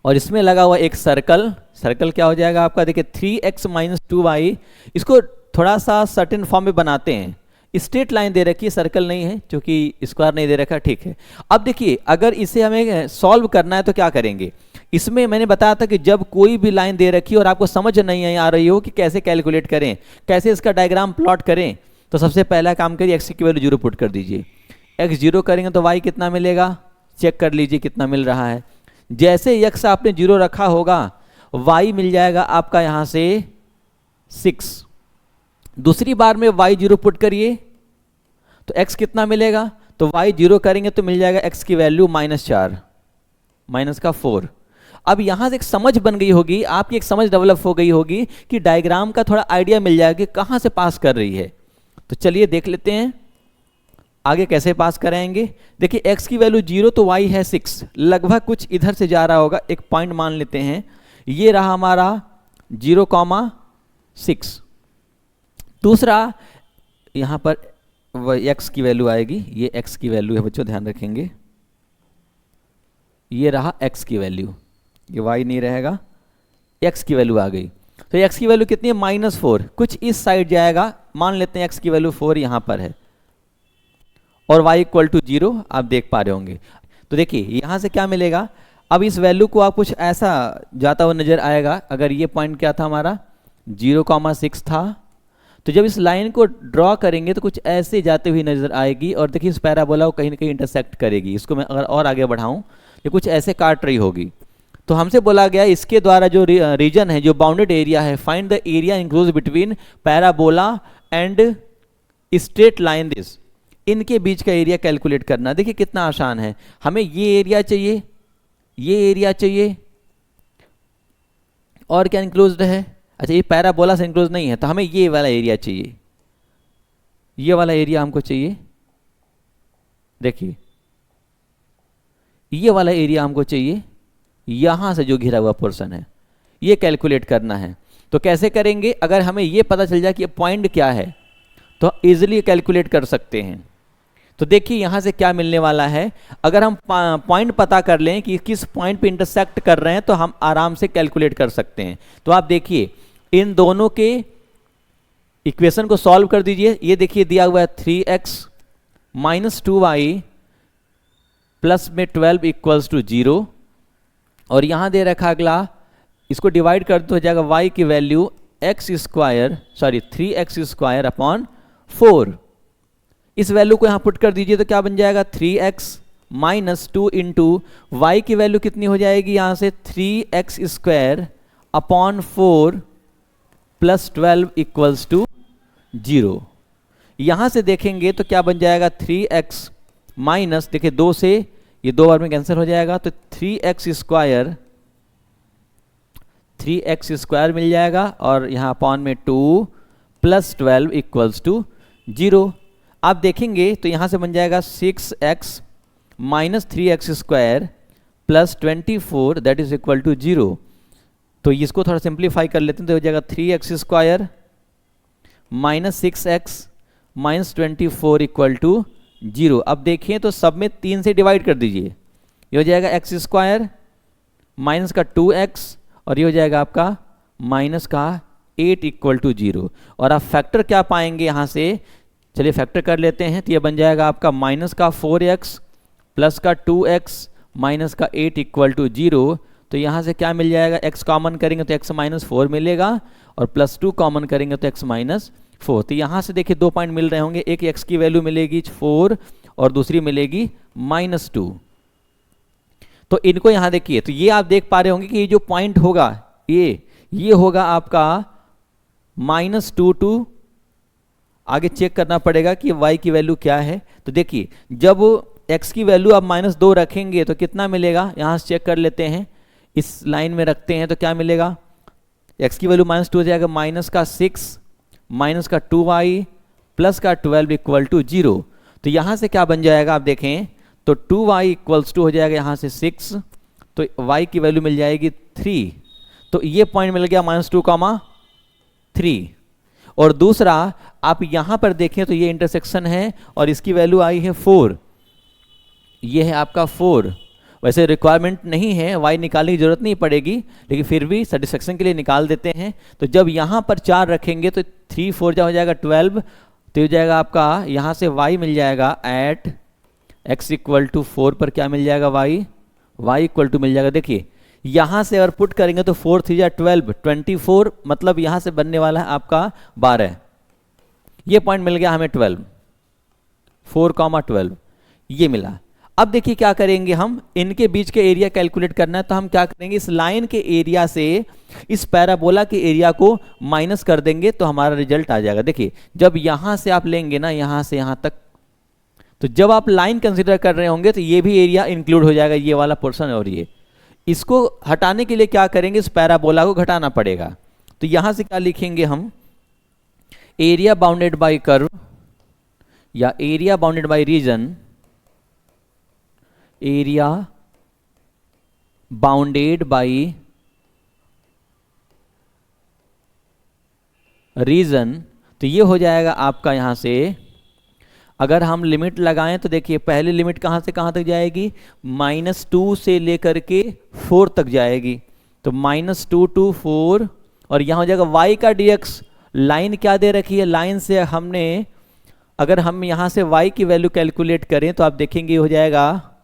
[SPEAKER 1] और इसमें लगा हुआ एक सर्कल। सर्कल क्या हो जाएगा आपका, देखिए 3x माइनस 2y। इसको थोड़ा सा सर्टेन फॉर्म में बनाते हैं। स्ट्रेट लाइन दे रखी है, सर्कल नहीं है, क्योंकि स्क्वायर नहीं दे रखा, ठीक है। अब देखिए अगर इसे हमें सॉल्व करना है तो क्या करेंगे, इसमें मैंने बताया था कि जब कोई भी लाइन दे रखी और आपको समझ नहीं आ रही हो कि कैसे कैलकुलेट करें, कैसे इसका डायग्राम प्लॉट करें, तो सबसे पहला काम करिए एक्स की वैल्यू 0 पुट कर दीजिए। एक्स 0 करेंगे तो वाई कितना मिलेगा, चेक कर लीजिए कितना मिल रहा है। जैसे एक्स आपने 0 रखा होगा, वाई मिल जाएगा आपका यहां से 6। दूसरी बार में वाई 0 पुट करिए तो एक्स कितना मिलेगा, तो वाई 0 करेंगे तो मिल जाएगा एक्स की वैल्यू -4, माइनस का 4। अब यहां से एक समझ बन गई होगी, आपकी एक समझ डेवलप हो गई होगी कि डायग्राम का थोड़ा आइडिया मिल जाएगा कि कहां से पास कर रही है। तो चलिए देख लेते हैं आगे कैसे पास कराएंगे। देखिए x की वैल्यू 0 तो y है 6, लगभग कुछ इधर से जा रहा होगा, एक पॉइंट मान लेते हैं, ये रहा हमारा 0,6। दूसरा यहां पर x की वैल्यू आएगी, ये x की वैल्यू है बच्चों, ध्यान रखेंगे, ये रहा x की वैल्यू, ये y नहीं रहेगा, x की वैल्यू आ गई। तो x की वैल्यू कितनी है, -4, कुछ इस साइड जाएगा, मान लेते हैं x की वैल्यू 4 यहां पर है और y इक्वल टू 0 आप देख पा रहे होंगे। तो देखिए यहां से क्या मिलेगा, अब इस वैल्यू को आप कुछ ऐसा जाता हुआ नजर आएगा। अगर ये पॉइंट क्या था हमारा 0,6 था, तो जब इस लाइन को ड्रॉ करेंगे तो कुछ ऐसे जाते हुए नजर आएगी और देखिए इस पैराबोला को कहीं ना कहीं इंटरसेक्ट करेगी। इसको मैं अगर और आगे बढ़ाऊं, ये कुछ ऐसे काट रही होगी। तो हमसे बोला गया इसके द्वारा जो रीजन है, जो बाउंडेड एरिया है, find the area enclose between parabola and straight line this, इनके बीच का एरिया कैलकुलेट करना। देखिए कितना आसान है, हमें ये एरिया चाहिए, ये एरिया चाहिए, और क्या इंक्लोज्ड है, अच्छा ये पैराबोला से इंक्लोज नहीं है, तो हमें ये वाला एरिया चाहिए, ये वाला एरिया हमको चाहिए। देखिए ये वाला एरिया हमको चाहिए, यहां से जो घिरा हुआ पोर्शन है, ये कैलकुलेट करना है। तो कैसे करेंगे, अगर हमें ये पता चल जाए कि ये पॉइंट क्या है तो इजीली कैलकुलेट कर सकते हैं। तो देखिए यहां से क्या मिलने वाला है, अगर हम पॉइंट पता कर लें कि किस पॉइंट पे इंटरसेक्ट कर रहे हैं तो हम आराम से कैलकुलेट कर सकते हैं। तो आप देखिए इन दोनों के इक्वेशन को सॉल्व कर दीजिए। ये देखिए दिया हुआ है 3x माइनस 2y प्लस में 12 इक्वल्स टू 0, और यहां दे रखा अगला, इसको डिवाइड कर दो, हो जाएगा y की value x square, sorry 3x square upon 4। इस वैल्यू को यहां पुट कर दीजिए तो क्या बन जाएगा, 3x माइनस 2 इंटू वाई की वैल्यू कितनी हो जाएगी यहां से 3x square upon 4 plus 12 equals to 0। यहां से देखेंगे तो क्या बन जाएगा, 3x माइनस, देखिए 2 से ये 2 बार में कैंसिल हो जाएगा, तो 3x स्क्वायर मिल जाएगा, और यहां अपॉन में 2 प्लस 12 इक्वल्स टू 0। आप देखेंगे तो यहां से बन जाएगा 6x minus 3x square plus 24 that is equal to 0। तो इसको थोड़ा सिंप्लीफाई कर लेते हैं, तो हो जाएगा 3x square minus 6x minus 24 equal to 0। अब देखिए तो सब में 3 से डिवाइड कर दीजिए, ये हो जाएगा x स्क्वायर माइनस का 2x, और ये हो जाएगा आपका माइनस का 8 इक्वल टू 0। और आप फैक्टर क्या पाएंगे यहां से, चलिए फैक्टर कर लेते हैं, तो ये बन जाएगा आपका माइनस का 4x प्लस का 2x माइनस का 8 इक्वल टू 0। तो यहाँ से क्या मिल जाएगा, x कॉमन करेंगे तो x माइनस 4 मिलेगा, और प्लस 2 कॉमन करेंगे तो x माइनस 4। तो यहाँ से देखिए 2 पॉइंट मिल रहे होंगे, एक x की वैल्यू मिलेगी 4 और दूसरी मिलेगी -2। तो इनको यहाँ देखिए, तो ये आप देख पा रहे होंगे कि ये जो पॉइंट होगा ये होगा आपका -2 टू, आगे चेक करना पड़ेगा कि y की वैल्यू क्या है। तो देखिए जब x की वैल्यू आप -2 रखेंगे तो कितना मिलेगा, यहाँ से चेक कर लेते हैं, इस लाइन में रखते हैं तो क्या मिलेगा, x की वैल्यू -2 हो जाएगा, -6 का 2y प्लस का 12 इक्वल टू 0। तो यहाँ से क्या बन जाएगा आप देखें तो 2y इक्वल्स टू हो जाएगा यहाँ से 6, तो y की वैल्यू मिल जाएगी 3। तो ये पॉइंट मिल गया -2, 3। और दूसरा आप यहाँ पर देखें तो ये इंटरसेक्शन है और इसकी वैल्यू आई है 4, ये है आपका 4। वैसे रिक्वायरमेंट नहीं है, y निकालने की जरूरत नहीं पड़ेगी, लेकिन फिर भी सेटिस्फेक्शन के लिए निकाल देते हैं। तो जब यहाँ पर 4 रखेंगे तो 3 4 जा हो जाएगा 12, तो हो जाएगा आपका यहाँ से y मिल जाएगा एट x इक्वल टू 4 पर क्या मिल जाएगा y इक्वल टू मिल जाएगा, देखिए यहाँ से अगर पुट करेंगे तो 4 3 जा 12, 24, मतलब यहाँ से बनने वाला है आपका 12। ये पॉइंट मिल गया हमें 12, 4, 12 ये मिला। अब देखिए क्या करेंगे, हम इनके बीच के एरिया कैलकुलेट करना है, तो हम क्या करेंगे, इस लाइन के एरिया से इस पैराबोला के एरिया को माइनस कर देंगे तो हमारा रिजल्ट आ जाएगा। देखिए जब यहां से आप लेंगे ना, यहां से यहां तक, तो जब आप लाइन कंसीडर कर रहे होंगे तो ये भी एरिया इंक्लूड हो जाएगा, ये वाला पोर्शन। और ये इसको हटाने के लिए क्या करेंगे, इस पैराबोला को घटाना पड़ेगा। तो यहां से क्या लिखेंगे हम, एरिया बाउंडेड बाय कर्व या area bounded by region, area bounded by region. तो ये हो जाएगा आपका यहां से, अगर हम लिमिट लगाएं तो देखिए पहली लिमिट कहां से कहां तक जाएगी, -2 से लेकर के 4 तक जाएगी। तो -2 to 4, और यहां हो जाएगा y का dx। लाइन क्या दे रखी है, लाइन से हमने अगर हम यहां से y की वैल्यू कैलकुलेट करें तो आप देखेंगे हो जाएगा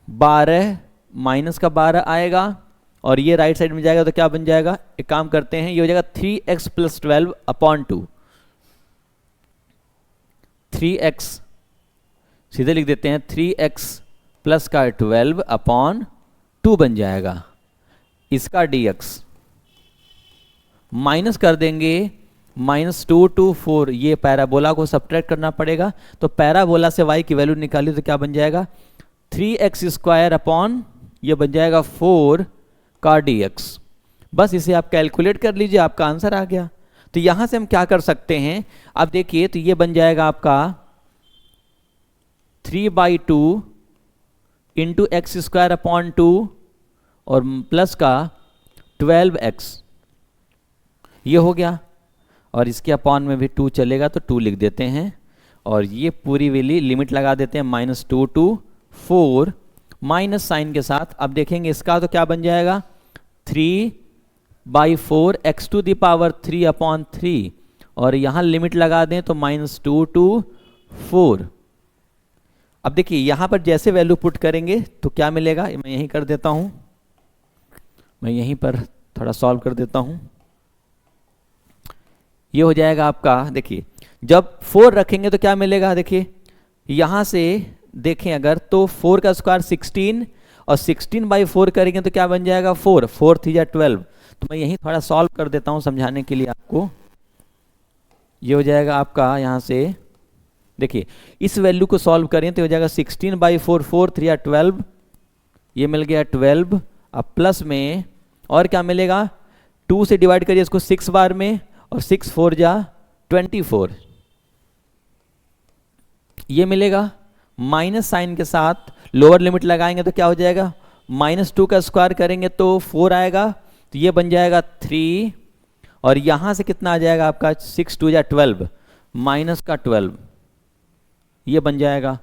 [SPEAKER 1] 12, -12 आएगा, और ये राइट साइड में जाएगा तो क्या बन जाएगा, एक काम करते हैं, ये हो जाएगा 3x + 12 अपॉन 2। 3x सीधे लिख देते हैं, 3x प्लस का 12 अपॉन 2 बन जाएगा। इसका dx माइनस कर देंगे, -2 to 4, ये पैराबोला को सब्ट्रैक्ट करना पड़ेगा। तो पैराबोला से y की वैल्यू निकाली तो क्या बन जाएगा, 3x² अपॉन ये बन जाएगा 4 का dx। बस इसे आप कैलकुलेट कर लीजिए, आपका आंसर आ गया। तो यहां से हम क्या कर सकते हैं, अब देखिए तो ये बन जाएगा आपका 3/2 इंटू x² अपॉन 2 और प्लस का 12x, ये हो गया। और इसके अपॉन में भी 2 चलेगा तो 2 लिख देते हैं, और ये पूरी वैल्यू लिमिट लगा देते हैं -2 to 4 माइनस साइन के साथ। अब देखेंगे इसका तो क्या बन जाएगा, 3/4 x⁻³ अपॉन 3, और यहां लिमिट लगा दें तो -2 to 4। अब देखिए यहां पर जैसे वैल्यू पुट करेंगे तो क्या मिलेगा, मैं यहीं कर देता हूं, मैं यहीं पर थोड़ा सॉल्व कर देता हूं। ये हो जाएगा आपका, देखिए जब 4 रखेंगे तो क्या मिलेगा, देखिए यहां से देखें अगर तो 4 का स्क्वायर 16, और 16/4 करेंगे तो क्या बन जाएगा 4, 4 3 जा 12। तो मैं यहीं थोड़ा सॉल्व कर देता हूं समझाने के लिए आपको। ये हो जाएगा आपका यहां से, देखिए इस वैल्यू को सॉल्व करें तो हो जाएगा 16/4, 4 3 जा 12, ये मिल गया 12। अब प्लस में और क्या मिलेगा, 2 से डिवाइड करिए इसको 6 बार में, और 6 4 जा 24, ये मिलेगा। माइनस साइन के साथ लोअर लिमिट लगाएंगे तो क्या हो जाएगा, -2 का स्क्वायर करेंगे तो 4 आएगा, तो ये बन जाएगा 3, और यहां से कितना आ जाएगा आपका 6 2 जा 12 माइनस का 12, ये बन जाएगा।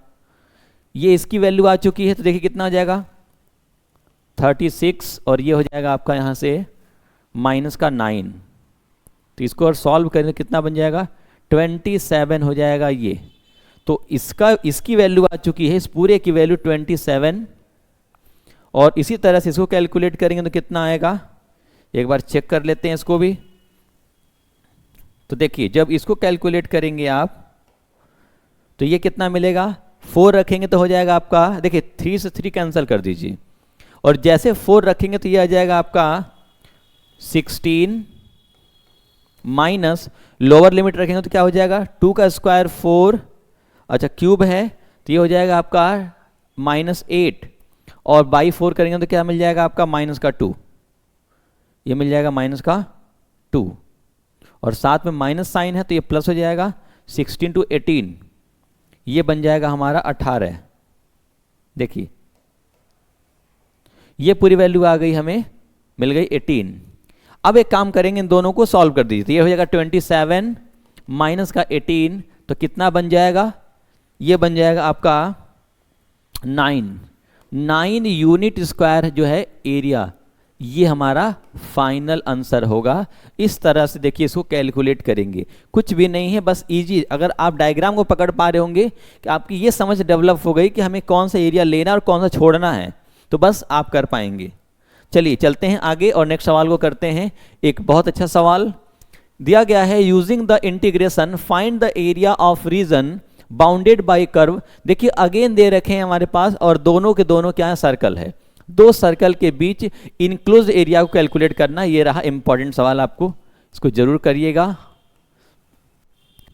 [SPEAKER 1] ये इसकी वैल्यू आ चुकी है, तो देखिए कितना हो जाएगा 36, और ये हो जाएगा आपका यहां से माइनस का 9। तो इसको और सॉल्व करें तो कितना बन जाएगा 27 हो जाएगा ये। तो इसकी वैल्यू आ चुकी है, इस पूरे की वैल्यू 27, और इसी तरह से इसको कैलकुलेट करेंगे तो कितना आएगा, एक बार चेक कर लेते हैं इसको भी। तो देखिए जब इसको कैलकुलेट करेंगे आप तो ये कितना मिलेगा, 4 रखेंगे तो हो जाएगा आपका, देखिए 3 से 3 कैंसिल कर दीजिए, और जैसे 4 रखेंगे तो ये आ जाएगा आपका 16 माइनस लोअर लिमिट रखेंगे तो क्या हो जाएगा 2 का स्क्वायर 4, अच्छा क्यूब है तो ये हो जाएगा आपका -8, और बाई 4 करेंगे तो क्या मिल जाएगा आपका -2, ये मिल जाएगा -2, और साथ में माइनस साइन है तो ये प्लस हो जाएगा। 16 to 18 ये बन जाएगा हमारा 18। देखिए ये पूरी वैल्यू आ गई, हमें मिल गई 18। अब एक काम करेंगे, इन दोनों को सॉल्व कर दीजिए। तो ये हो जाएगा 27 माइनस का 18, तो कितना बन जाएगा, ये बन जाएगा आपका 9 यूनिट स्क्वायर जो है एरिया, ये हमारा फाइनल आंसर होगा। इस तरह से देखिए इसको कैलकुलेट करेंगे, कुछ भी नहीं है, बस इजी। अगर आप डायग्राम को पकड़ पा रहे होंगे कि आपकी ये समझ डेवलप हो गई कि हमें कौन सा एरिया लेना और कौन सा छोड़ना है, तो बस आप कर पाएंगे। चलिए चलते हैं आगे और नेक्स्ट सवाल को करते हैं। एक बहुत अच्छा सवाल दिया गया है, using the integration find the area of reason bounded by curve. देखिए अगेन दे रखे हैं हमारे पास, और दोनों के दोनों क्या है, सर्कल है। दो सर्कल के बीच इनक्लोज एरिया को कैलकुलेट करना, ये रहा इंपॉर्टेंट सवाल, आपको इसको जरूर करिएगा।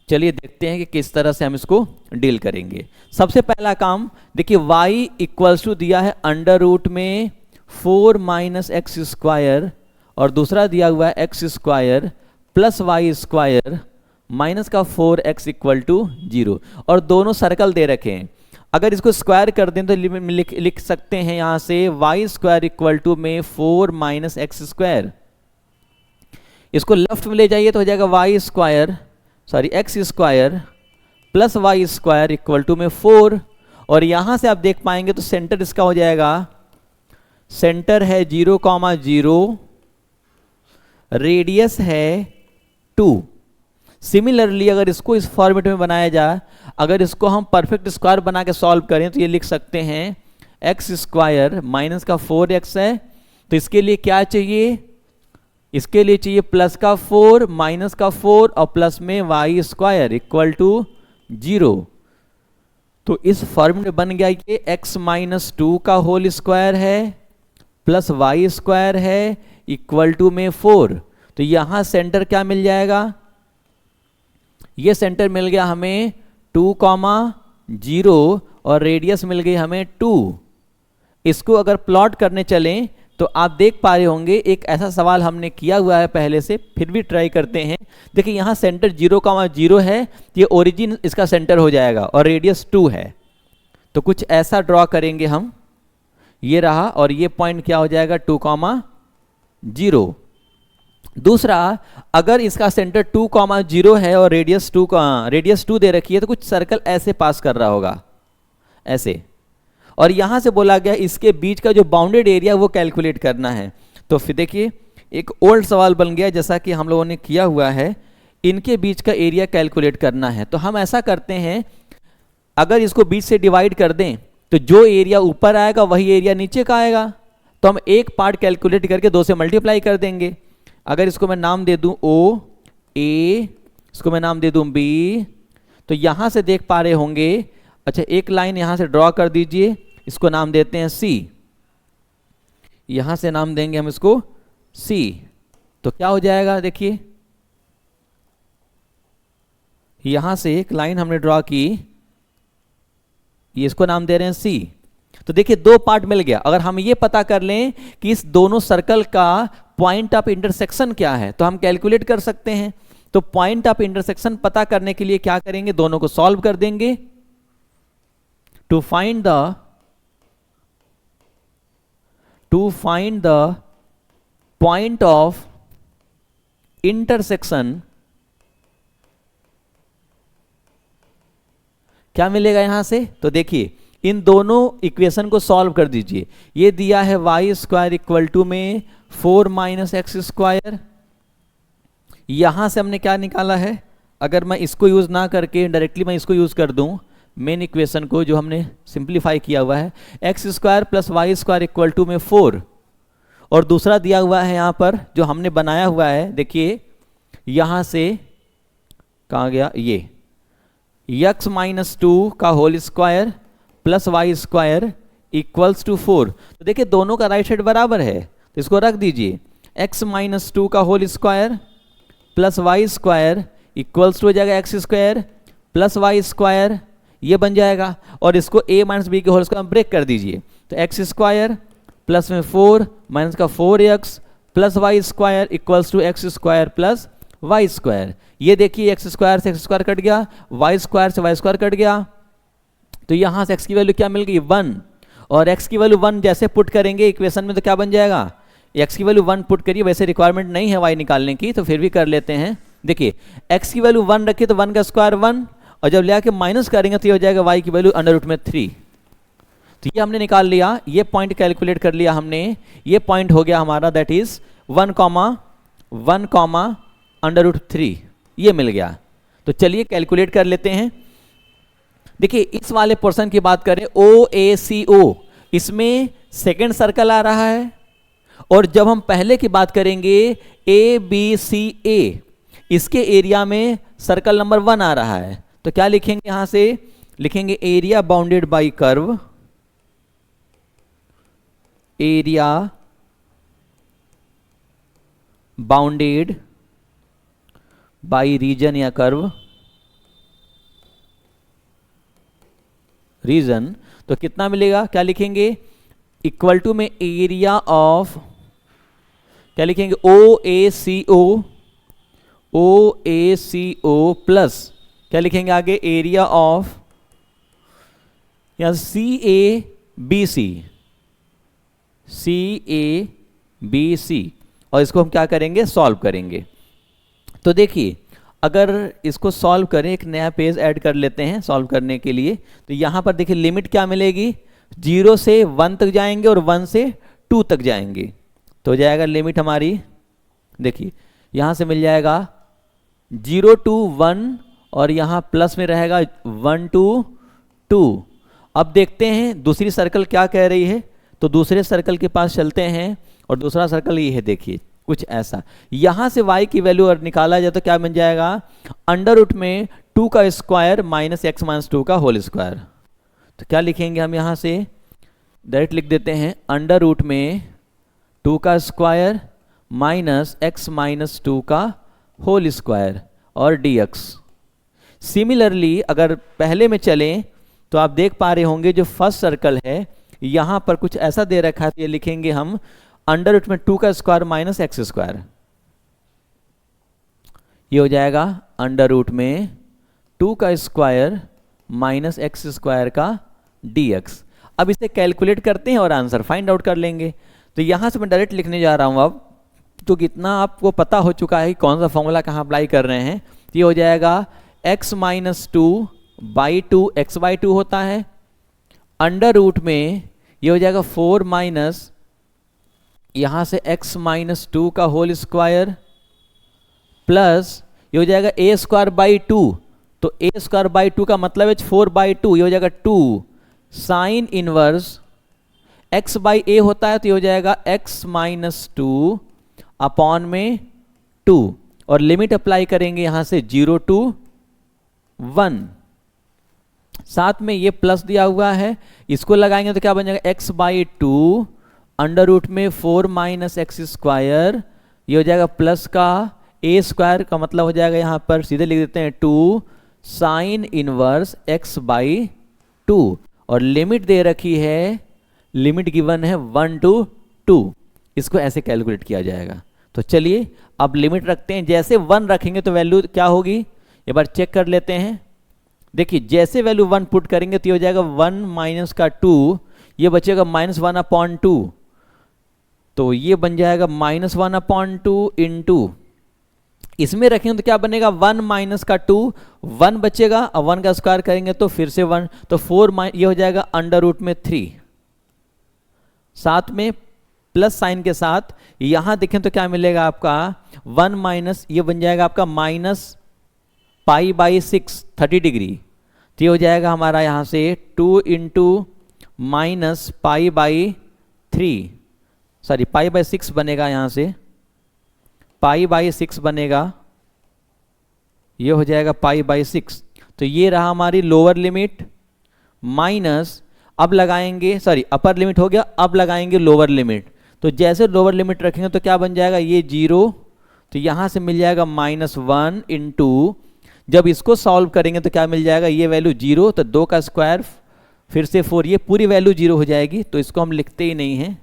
[SPEAKER 1] चलिए देखते हैं कि किस तरह से हम इसको डील करेंगे। सबसे पहला काम देखिए, y इक्वल्स टू दिया है अंडर रूट में 4 माइनस एक्स स्क्वायर, और दूसरा दिया हुआ है x square plus Y square minus का 4x इक्वल टू 0, और दोनों सर्कल दे रखे हैं। अगर इसको स्क्वायर कर दें तो लिख सकते हैं यहां से वाई स्क्वायर इक्वल टू में 4 माइनस एक्स स्क्वायर। इसको लेफ्ट में ले जाइए तो हो जाएगा y square x square plus Y square equal to में 4, और यहां से आप देख पाएंगे तो सेंटर इसका हो जाएगा, सेंटर है 0,0, रेडियस है 2। सिमिलरली अगर इसको इस फॉर्मेट में बनाया जाए, अगर इसको हम परफेक्ट स्क्वायर बना के सॉल्व करें तो ये लिख सकते हैं एक्स स्क्वायर माइनस का 4x है, तो इसके लिए क्या चाहिए, इसके लिए चाहिए प्लस का 4 माइनस का 4 और प्लस में वाई स्क्वायर इक्वल टू 0। तो इस फॉर्मेट में बन गया ये x माइनस 2 का होल स्क्वायर है प्लस वाई स्क्वायर है इक्वल टू में 4। तो यहां सेंटर क्या मिल जाएगा, ये सेंटर मिल गया हमें 2,0 और रेडियस मिल गई हमें 2। इसको अगर प्लॉट करने चलें तो आप देख पा रहे होंगे, एक ऐसा सवाल हमने किया हुआ है पहले से, फिर भी ट्राई करते हैं। देखिए यहां सेंटर 0,0 है, ये ओरिजिन इसका सेंटर हो जाएगा और रेडियस 2 है, तो कुछ ऐसा ड्रॉ करेंगे हम, ये रहा, और ये पॉइंट क्या हो जाएगा 2,0। दूसरा, अगर इसका सेंटर 2,0 है और रेडियस 2 दे रखी है, तो कुछ सर्कल ऐसे पास कर रहा होगा, ऐसे, और यहां से बोला गया इसके बीच का जो बाउंडेड एरिया वो कैलकुलेट करना है। तो फिर देखिए एक ओल्ड सवाल बन गया, जैसा कि हम लोगों ने किया हुआ है, इनके बीच का एरिया कैलकुलेट करना है। तो हम ऐसा करते हैं, अगर इसको बीच से डिवाइड कर दें तो जो एरिया ऊपर आएगा वही एरिया नीचे का आएगा, तो हम एक पार्ट कैलकुलेट करके 2 से मल्टीप्लाई कर देंगे। अगर इसको मैं नाम दे दूं O A, इसको मैं नाम दे दूं B, तो यहां से देख पा रहे होंगे, अच्छा एक लाइन यहां से ड्रॉ कर दीजिए, इसको नाम देते हैं C, यहां से नाम देंगे हम इसको C। तो क्या हो जाएगा, देखिए यहां से एक लाइन हमने ड्रॉ की, ये इसको नाम दे रहे हैं C। तो देखिए 2 पार्ट मिल गया। अगर हम ये पता कर लें कि इस दोनों सर्कल का पॉइंट ऑफ इंटरसेक्शन क्या है तो हम कैलकुलेट कर सकते हैं। तो पॉइंट ऑफ इंटरसेक्शन पता करने के लिए क्या करेंगे, दोनों को सॉल्व कर देंगे। To find the point of intersection, क्या मिलेगा यहां से, तो देखिए इन दोनों इक्वेशन को सॉल्व कर दीजिए। ये दिया है वाई स्क्वायर इक्वल टू में 4 माइनस एक्स स्क्वायर, यहां से हमने क्या निकाला है, अगर मैं इसको यूज ना करके डायरेक्टली मैं इसको यूज कर दूं मेन इक्वेशन को जो हमने सिंप्लीफाई किया हुआ है, x square plus Y square equal to में 4, और दूसरा दिया हुआ है यहां पर जो हमने बनाया हुआ है, देखिए यहां से कहां गया, ये x माइनस 2 का whole square plus Y square equals to 4। तो देखिए दोनों का राइट साइड बराबर है, तो इसको रख दीजिए, x माइनस 2 का whole square plus Y square equals to हो जाएगा x square plus Y square, ये बन जाएगा, और इसको a माइनस बी के होल स्क्वायर ब्रेक कर दीजिए, तो एक्स स्क्वायर प्लस में 4 माइनस का 4x plus Y square equals to x square plus Y square. ये देखिए एक्स स्क्वायर से एक्स स्क्वायर कट गया, वाई स्क्वायर से वाई स्क्वायर कट गया, तो यहाँ से x की वैल्यू क्या मिल गई 1, और x की वैल्यू 1 जैसे पुट करेंगे इक्वेशन में तो क्या बन जाएगा, x की वैल्यू 1 पुट करिए, वैसे रिक्वायरमेंट नहीं है y निकालने की तो फिर भी कर लेते हैं। देखिए x की वैल्यू 1 रखिए तो 1 का स्क्वायर 1, और जब ले आके माइनस करेंगे तो ये हो जाएगा y की वैल्यू अंडर रूट में 3। तो ये हमने निकाल लिया, ये पॉइंट कैलकुलेट कर लिया हमने, ये पॉइंट हो गया हमारा दैट इज 1 अंडर रूट 3, ये मिल गया। तो चलिए कैलकुलेट कर लेते हैं। देखिए इस वाले पोर्शन की बात करें OACO, इसमें सेकेंड सर्कल आ रहा है, और जब हम पहले की बात करेंगे ABCA, इसके एरिया में सर्कल नंबर 1 आ रहा है, तो क्या लिखेंगे यहां से, लिखेंगे area bounded by curve, area bounded by region या कर्व, रीजन, तो कितना मिलेगा, क्या लिखेंगे, इक्वल टू में एरिया ऑफ, क्या लिखेंगे OACO प्लस क्या लिखेंगे आगे एरिया ऑफ या CABC, और इसको हम क्या करेंगे, सॉल्व करेंगे। तो देखिए अगर इसको सॉल्व करें, एक नया पेज ऐड कर लेते हैं सॉल्व करने के लिए, तो यहाँ पर देखिए लिमिट क्या मिलेगी, 0 से 1 तक जाएंगे और 1 से 2 तक जाएंगे, तो हो जाएगा लिमिट हमारी, देखिए यहाँ से मिल जाएगा 0 to 1, और यहाँ प्लस में रहेगा 1 to 2। अब देखते हैं दूसरी सर्कल क्या कह रही है, तो दूसरे सर्कल के पास चलते हैं, और दूसरा सर्कल ये है, देखिए कुछ ऐसा, यहां से y की वैल्यू और निकाला जाए तो क्या बन जाएगा, अंडर रूट में 2 का स्क्वायर माइनस एक्स माइनस 2 का होल स्क्वायर। तो क्या लिखेंगे हम यहां से, डायरेक्ट लिख देते हैं अंडर रूट में 2 का स्क्वायर माइनस एक्स माइनस 2 का होल स्क्वायर और dx। सिमिलरली अगर पहले में चलें तो आप देख पा रहे होंगे जो फर्स्ट सर्कल है यहां पर कुछ ऐसा दे रखा है, तो ये लिखेंगे हम अंडर रूट में 2 का स्क्वायर माइनस एक्स स्क्वायर, ये हो जाएगा अंडर रूट में 2 का स्क्वायर माइनस एक्स स्क्वायर का dx। अब इसे कैलकुलेट करते हैं और आंसर फाइंड आउट कर लेंगे। तो यहां से मैं डायरेक्ट लिखने जा रहा हूं अब, तो कितना आपको पता हो चुका है कि कौन सा फॉर्मूला कहां अप्लाई कर रहे हैं, तो ये हो जाएगा x minus 2 by 2 x by 2 होता है, अंडर रूट में ये हो जाएगा 4 माइनस यहां से x माइनस 2 का होल स्क्वायर प्लस ये हो जाएगा a स्क्वायर बाई 2, तो a स्क्वायर बाई 2 का मतलब है 4 बाई 2, ये हो जाएगा 2 sine inverse x by a होता है, तो ये हो जाएगा x माइनस 2 अपॉन में 2, और लिमिट अप्लाई करेंगे यहां से 0 to 1, साथ में ये प्लस दिया हुआ है, इसको लगाएंगे तो क्या बन जाएगा x बाई 2 अंडर रूट में 4 माइनस एक्स स्क्वायर, ये हो जाएगा प्लस का a स्क्वायर का मतलब हो जाएगा यहां पर सीधे लिख देते हैं 2 साइन इनवर्स x बाई 2, और लिमिट दे रखी है, लिमिट गिवन है 1 to 2, इसको ऐसे कैलकुलेट किया जाएगा। तो चलिए अब लिमिट रखते हैं, जैसे 1 रखेंगे तो वैल्यू क्या होगी एक बार चेक कर लेते हैं। देखिए जैसे वैल्यू 1 पुट करेंगे तो ये हो जाएगा 1 माइनस का 2, ये बचेगा माइनस 1 अपॉन 2, तो ये बन जाएगा माइनस 1 अपॉन 2 इंटू, इसमें रखेंगे तो क्या बनेगा 1 माइनस का 2, 1 बचेगा, और 1 का स्क्वायर करेंगे तो फिर से 1, तो 4 ये हो जाएगा अंडर रूट में 3, साथ में प्लस साइन के साथ यहां देखें तो क्या मिलेगा आपका 1 माइनस, ये बन जाएगा आपका माइनस पाई बाई 6 30 डिग्री, तो ये हो जाएगा हमारा यहां से 2 into minus pi by 3, sorry pi by 6 बनेगा, यहां से पाई बाई 6 बनेगा, ये हो जाएगा पाई बाई 6। तो ये रहा हमारी लोअर लिमिट माइनस, अब लगाएंगे सॉरी अपर लिमिट हो गया, अब लगाएंगे लोअर लिमिट, तो जैसे लोअर लिमिट रखेंगे तो क्या बन जाएगा ये 0, तो यहां से मिल जाएगा -1 इंटू, जब इसको सॉल्व करेंगे तो क्या मिल जाएगा, ये वैल्यू 0, तो 2 का स्क्वायर फिर से 4, ये पूरी वैल्यू 0 हो जाएगी, तो इसको हम लिखते ही नहीं हैं।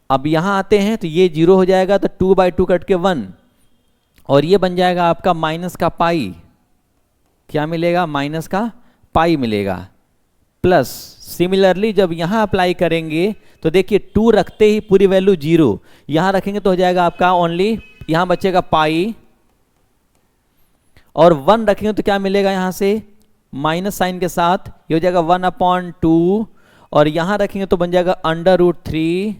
[SPEAKER 1] अब यहाँ आते हैं तो ये 0 हो जाएगा, तो 2/2 कट के 1, और ये बन जाएगा आपका माइनस का पाई। क्या मिलेगा, माइनस का पाई मिलेगा। प्लस सिमिलरली जब यहाँ अप्लाई करेंगे तो देखिए 2 रखते ही पूरी वैल्यू 0, यहाँ रखेंगे तो हो जाएगा आपका ओनली, यहाँ बचेगा पाई, और 1 रखेंगे तो क्या मिलेगा, यहाँ से माइनस साइन के साथ ये हो जाएगा 1/2, और यहाँ रखेंगे तो बन जाएगा √3,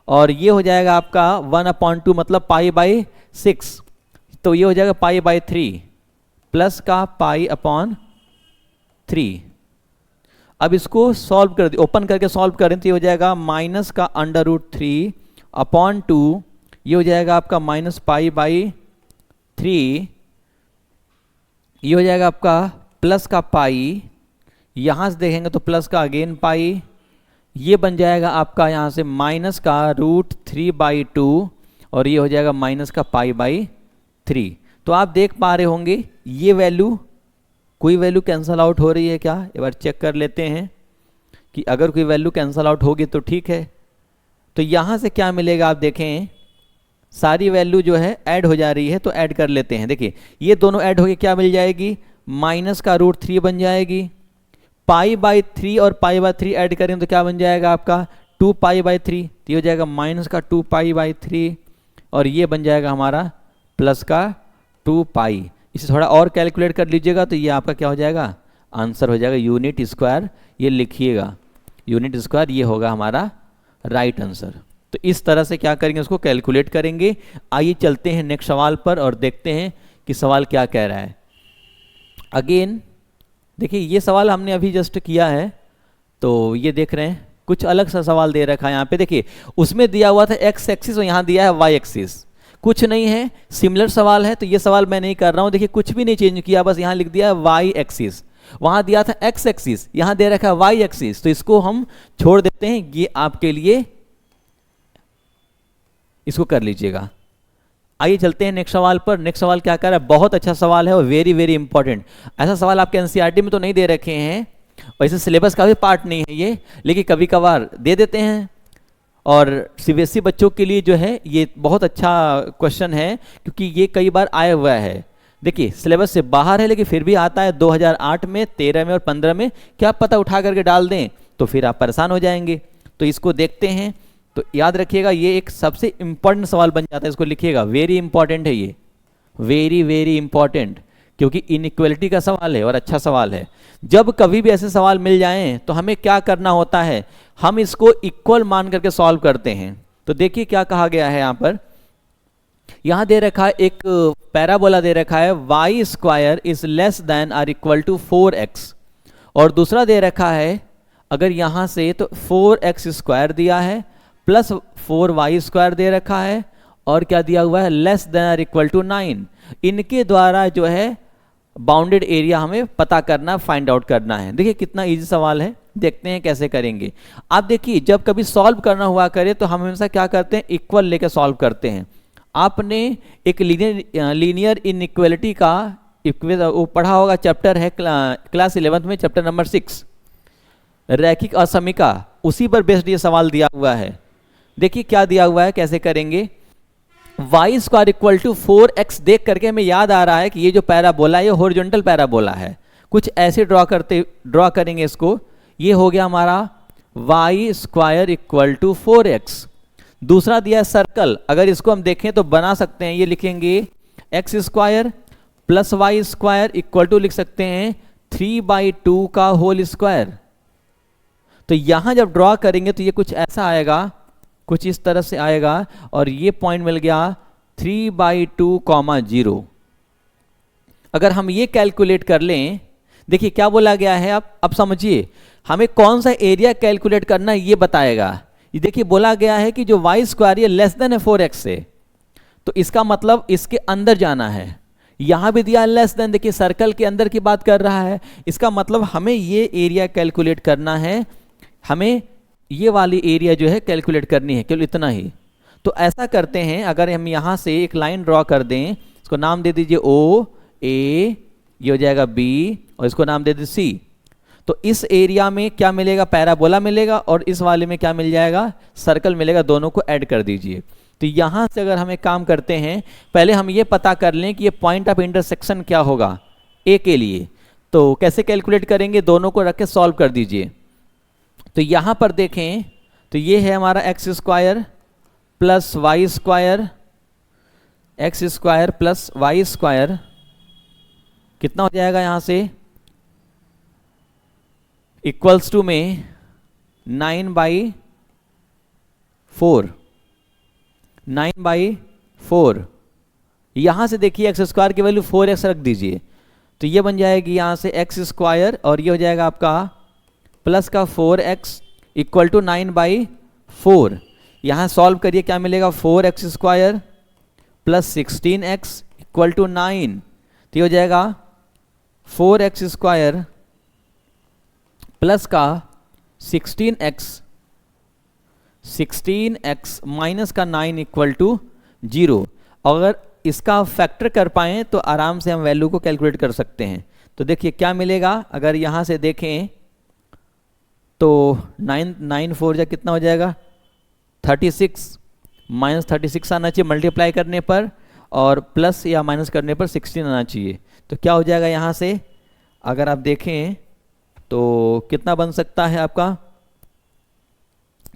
[SPEAKER 1] और ये हो जाएगा आपका 1/2 मतलब π/6, तो ये हो जाएगा π/3 प्लस का π/3। अब इसको सॉल्व कर, ओपन करके सॉल्व करें तो ये हो जाएगा माइनस का √3/2, ये हो जाएगा आपका माइनस π/3, ये हो जाएगा आपका प्लस का पाई, यहाँ से देखेंगे तो प्लस का अगेन पाई, ये बन जाएगा आपका यहाँ से माइनस का √3/2, और ये हो जाएगा माइनस का π/3। तो आप देख पा रहे होंगे ये वैल्यू, कोई वैल्यू कैंसल आउट हो रही है क्या, एक बार चेक कर लेते हैं कि अगर कोई वैल्यू कैंसल आउट होगी तो ठीक है। तो यहाँ से क्या मिलेगा, आप देखें सारी वैल्यू जो है ऐड हो जा रही है, तो ऐड कर लेते हैं। देखिए ये दोनों ऐड होके क्या मिल जाएगी, माइनस का √3 बन जाएगी, π/3 और π/3 ऐड करें तो क्या बन जाएगा आपका 2π/3, तो ये हो जाएगा माइनस का 2π/3, और ये बन जाएगा हमारा प्लस का 2π। इसे थोड़ा और कैलकुलेट कर लीजिएगा तो ये आपका क्या हो जाएगा, आंसर हो जाएगा यूनिट स्क्वायर, ये लिखिएगा यूनिट स्क्वायर, ये होगा हमारा राइट आंसर। तो इस तरह से क्या करेंगे, उसको कैलकुलेट करेंगे। आइए चलते हैं नेक्स्ट सवाल पर और देखते हैं कि सवाल क्या कह रहा है। अगेन देखिए ये सवाल हमने अभी जस्ट किया है, तो ये देख रहे हैं कुछ अलग सा सवाल दे रखा है यहाँ पे। देखिए उसमें दिया हुआ था x एक्सिस और यहाँ दिया है y एक्सिस, कुछ नहीं है, सिमिलर सवाल है, तो ये सवाल मैं नहीं कर रहा हूँ। देखिए कुछ भी नहीं चेंज किया, बस यहाँ लिख दिया है y एक्सिस, वहाँ दिया था x एक्सिस, यहाँ दे रखा है y एक्सिस, तो इसको हम छोड़ देते हैं, ये आपके लिए इसको कर लीजिएगा। आइए चलते हैं नेक्स्ट सवाल पर। नेक्स्ट सवाल क्या कर रहा है, बहुत अच्छा सवाल है और वेरी वेरी इंपॉर्टेंट। ऐसा सवाल आपके एनसीईआरटी में तो नहीं दे रखे हैं, वैसे सिलेबस का भी पार्ट नहीं है ये, लेकिन कभी कभार दे देते हैं, और सीबीएसई बच्चों के लिए जो है ये बहुत अच्छा क्वेश्चन है, क्योंकि ये कई बार आया हुआ है। देखिए सिलेबस से बाहर है लेकिन फिर भी आता है 2008 में, 13 में और 15 में, क्या पता उठा करके डाल दें तो फिर आप परेशान हो जाएंगे। तो इसको देखते हैं, तो याद रखिएगा ये एक सबसे इंपॉर्टेंट सवाल बन जाता है, इसको लिखिएगा, वेरी इंपॉर्टेंट है ये, वेरी वेरी इंपॉर्टेंट, क्योंकि इनइक्वालिटी का सवाल है और अच्छा सवाल है। जब कभी भी ऐसे सवाल मिल जाएं तो हमें क्या करना होता है, हम इसको इक्वल मान करके सॉल्व करते हैं। तो देखिए क्या कहा गया है यहाँ पर, यहाँ दे रखा है एक पैराबोला दे रखा है y square is less than or equal to 4x, और दूसरा दे रखा है अगर यहाँ से तो 4x स्क्वायर दिया है प्लस 4y स्क्वायर दे रखा है, और क्या दिया हुआ है, less than or equal to 9। इनके द्वारा जो है बाउंडेड एरिया हमें पता करना, फाइंड आउट करना है। देखिए कितना इजी सवाल है, देखते हैं कैसे करेंगे। आप देखिए जब कभी सॉल्व करना हुआ करे तो हम हमेशा क्या करते हैं, इक्वल लेके सॉल्व करते हैं। आपने एक लीनियर इनइक्वालिटी का वो पढ़ा होगा, चैप्टर है क्लास 11th में, चैप्टर नंबर 6 रैखिक असमीका, उसी पर बेस्ड ये सवाल दिया हुआ है। देखिए क्या दिया हुआ है, कैसे करेंगे। y square equal to 4x देख करके हमें याद आ रहा है कि ये जो पैराबोला है ये हॉरिजॉन्टल पैराबोला है, कुछ ऐसे ड्रॉ करेंगे इसको। ये हो गया हमारा y square equal to 4x। दूसरा दिया है सर्कल, अगर इसको हम देखें तो बना सकते हैं, ये लिखेंगे x square plus y square equal to लिख सकते हैं 3/2 का होल स्क्वायर। तो यहां जब ड्रॉ करेंगे तो ये कुछ ऐसा आएगा, कुछ इस तरह से आएगा, और ये पॉइंट मिल गया 3/2, 0। अगर हम ये कैलकुलेट कर लें, देखिए क्या बोला गया है, अब समझिए हमें कौन सा एरिया कैलकुलेट करना है ये बताएगा। ये देखिए बोला गया है कि जो y स्क्वायर ये लेस देन है 4x से, तो इसका मतलब इसके अंदर जाना है। यहां भी दिया लेस देन, देखिए सर्कल के अंदर की बात कर रहा है, इसका मतलब हमें ये एरिया कैलकुलेट करना है, हमें ये वाली एरिया जो है कैलकुलेट करनी है, केवल इतना ही। तो ऐसा करते हैं, अगर हम यहाँ से एक लाइन ड्रॉ कर दें, इसको नाम दे दीजिए ओ ए, ये हो जाएगा बी, और इसको नाम दे दीजिए सी। तो इस एरिया में क्या मिलेगा, पैराबोला मिलेगा, और इस वाले में क्या मिल जाएगा, सर्कल मिलेगा। दोनों को ऐड कर दीजिए। तो यहां से अगर हम एक काम करते हैं, पहले हम ये पता कर लें कि ये पॉइंट ऑफ इंटरसेक्शन क्या होगा ए के लिए। तो कैसे कैलकुलेट करेंगे, दोनों को रख के सॉल्व कर दीजिए। तो यहां पर देखें तो ये है हमारा x square plus Y square, x square plus Y square कितना हो जाएगा यहां से, इक्वल्स टू में 9/4, 9/4। यहां से देखिए एक्स स्क्वायर की वैल्यू 4x रख दीजिए, तो ये बन जाएगी यहां से एक्स स्क्वायर, और ये हो जाएगा आपका प्लस का 4x इक्वल टू 9/4। यहां सॉल्व करिए, क्या मिलेगा, 4x square plus 16x equal to 9। तो ये हो जाएगा 4x स्क्वायर प्लस का 16x माइनस का 9 इक्वल टू 0। अगर इसका फैक्टर कर पाएं तो आराम से हम वैल्यू को कैलकुलेट कर सकते हैं। तो देखिए क्या मिलेगा, अगर यहां से देखें तो 9 4 जा कितना हो जाएगा, 36, माइनस 36 आना चाहिए मल्टीप्लाई करने पर, और प्लस या माइनस करने पर 16 आना चाहिए। तो क्या हो जाएगा यहाँ से, अगर आप देखें तो कितना बन सकता है आपका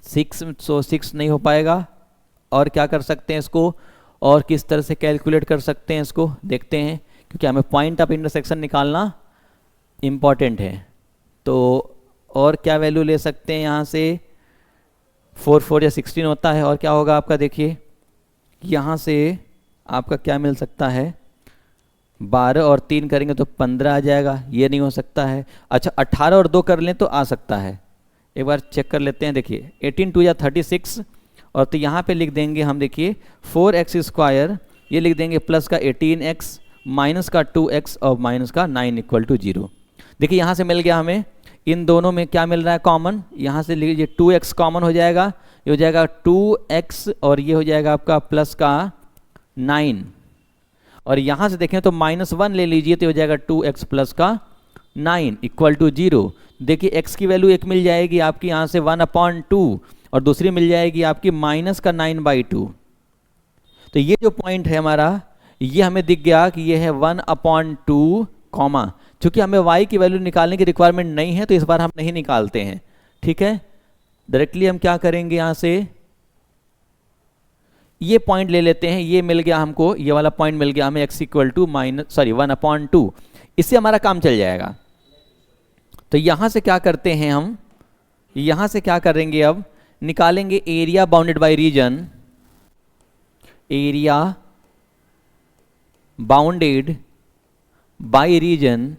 [SPEAKER 1] 6, सो 6 नहीं हो पाएगा। और क्या कर सकते हैं इसको, और किस तरह से कैलकुलेट कर सकते हैं इसको देखते हैं, क्योंकि हमें पॉइंट ऑफ इंटरसेक्शन निकालना इम्पॉर्टेंट है। तो और क्या वैल्यू ले सकते हैं यहाँ से, 4 4 या 16 होता है, और क्या होगा आपका, देखिए यहाँ से आपका क्या मिल सकता है, 12 और 3 करेंगे तो 15 आ जाएगा, ये नहीं हो सकता है। अच्छा 18 और 2 कर लें तो आ सकता है, एक बार चेक कर लेते हैं। देखिए 18 2 या 36, और तो यहाँ पे लिख देंगे हम, देखिए 4x स्क्वायर, ये लिख देंगे प्लस का 18x माइनस का 2x और माइनस का 9 इक्वल टू 0। देखिए यहाँ से मिल गया हमें, इन दोनों में क्या मिल रहा है कॉमन, यहाँ से लीजिए 2x कॉमन हो जाएगा, ये हो जाएगा 2x, और ये हो जाएगा आपका प्लस का 9, और यहाँ से देखें तो -1 ले लीजिए, तो हो जाएगा 2x प्लस का 9 इक्वल टू 0। देखिए x की वैल्यू एक मिल जाएगी आपकी यहाँ से 1/2, और दूसरी मिल जाएगी आपकी माइनस का 9/2। तो ये जो पॉइंट है हमारा, ये हमें दिख गया कि ये है 1/2 कॉमा। चूंकि हमें y की वैल्यू निकालने की रिक्वायरमेंट नहीं है तो इस बार हम नहीं निकालते हैं, ठीक है। डायरेक्टली हम क्या करेंगे, यहाँ से ये पॉइंट ले लेते हैं, ये मिल गया हमको, ये वाला पॉइंट मिल गया हमें x इक्वल टू 1/2, इससे हमारा काम चल जाएगा। तो यहां से क्या करते हैं हम, यहां से क्या करेंगे, अब निकालेंगे area bounded by region, area bounded by region.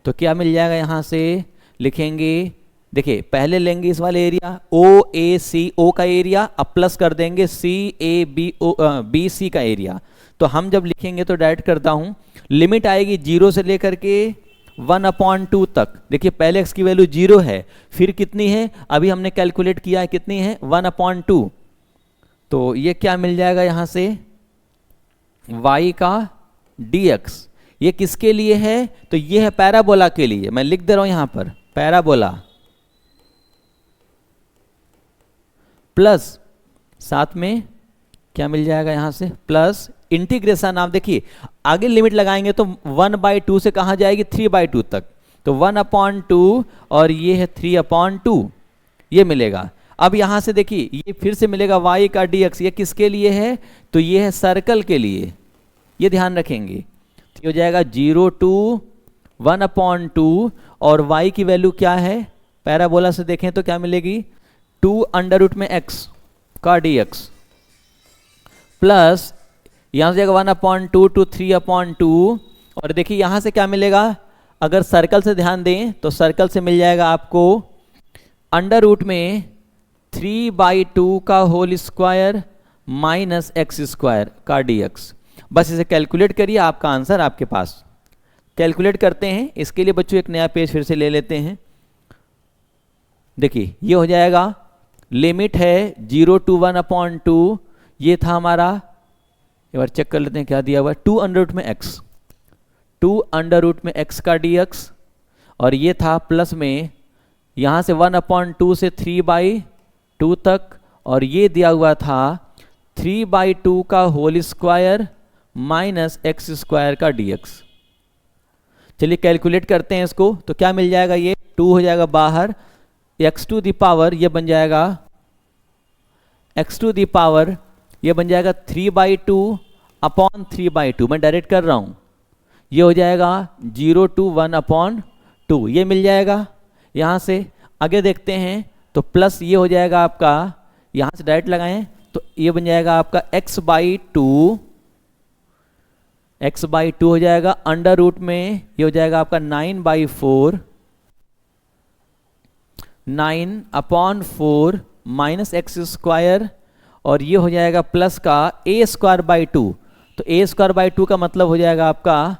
[SPEAKER 1] तो क्या मिल जाएगा, यहां से लिखेंगे, देखिए पहले लेंगे इस वाले एरिया OAC का एरिया, अब प्लस कर देंगे CABC का एरिया। तो हम जब लिखेंगे तो डायरेक्ट करता हूं, लिमिट आएगी 0 से लेकर के 1/2 तक। देखिए पहले x की वैल्यू 0 है, फिर कितनी है, अभी हमने कैलकुलेट किया है कितनी है, 1/2। तो ये क्या मिल जाएगा यहां से, y का dx। ये किसके लिए है, तो ये है पैराबोला के लिए, मैं लिख दे रहा हूं यहां पर पैराबोला, प्लस साथ में क्या मिल जाएगा यहां से, प्लस इंटीग्रेशन। आप देखिए आगे लिमिट लगाएंगे तो 1/2 से कहां जाएगी, 3/2 तक। तो 1/2 और ये है 3/2, ये मिलेगा। अब यहां से देखिए ये फिर से मिलेगा y का dx, ये किसके लिए है, तो ये है सर्कल के लिए, ये ध्यान रखेंगे। तो हो जाएगा 0 to 1/2, और y की वैल्यू क्या है, पैराबोला से देखें तो क्या मिलेगी, 2 में x का dx, प्लस यहां से 1/2 to 3/2, और देखिए यहां से क्या मिलेगा, अगर सर्कल से ध्यान दें तो सर्कल से मिल जाएगा आपको अंडर में 3/2 का whole square minus x square का dx। बस इसे कैलकुलेट करिए, आपका आंसर आपके पास। कैलकुलेट करते हैं, इसके लिए बच्चों एक नया पेज फिर से ले लेते हैं। देखिए ये हो जाएगा, लिमिट है 0 to 1/2, ये था हमारा, एक बार चेक कर लेते हैं क्या दिया हुआ है, 2 अंडर रूट में x, 2 अंडर रूट में x का dx, और ये था प्लस में यहाँ से 1/2 से 3/2 तक, और ये दिया हुआ था 3/2 का whole square minus x square का dx। चलिए कैलकुलेट करते हैं इसको, तो क्या मिल जाएगा, ये 2 हो जाएगा बाहर, x टू द पावर ये बन जाएगा, x टू द पावर ये बन जाएगा 3/2 अपॉन 3/2, मैं डायरेक्ट कर रहा हूँ, ये हो जाएगा 0 to 1/2, ये मिल जाएगा। यहाँ से आगे देखते हैं तो प्लस ये हो जाएगा आपका, यहाँ से डायरेक्ट लगाएं तो ये बन जाएगा आपका x/2, x/2 हो जाएगा, अंडर रूट में ये हो जाएगा आपका 9/4, 9/4 माइनस एक्स स्क्वायर, और ये हो जाएगा प्लस का a²/2, तो a²/2 का मतलब हो जाएगा आपका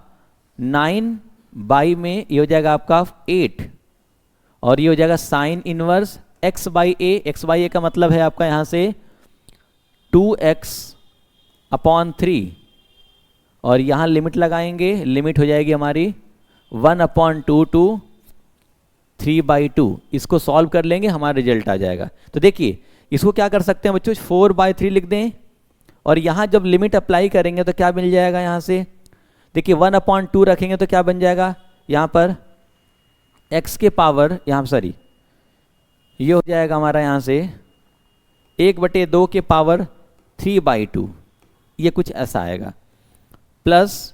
[SPEAKER 1] 9 में ये हो जाएगा आपका 8, और ये हो जाएगा साइन इनवर्स x/a, x/a का मतलब है आपका यहाँ से 2x/3, और यहाँ लिमिट लगाएंगे, लिमिट हो जाएगी हमारी 1/2 to 3/2, इसको सॉल्व कर लेंगे हमारा रिजल्ट आ जाएगा। तो देखिए इसको क्या कर सकते हैं बच्चों, 4/3 लिख दें, और यहाँ जब लिमिट अप्लाई करेंगे तो क्या मिल जाएगा, यहाँ से देखिए 1/2 रखेंगे तो क्या बन जाएगा, यहाँ पर x के पावर, यहाँ सॉरी ये हो जाएगा हमारा यहाँ से 1/2 के पावर 3/2, ये कुछ ऐसा आएगा, प्लस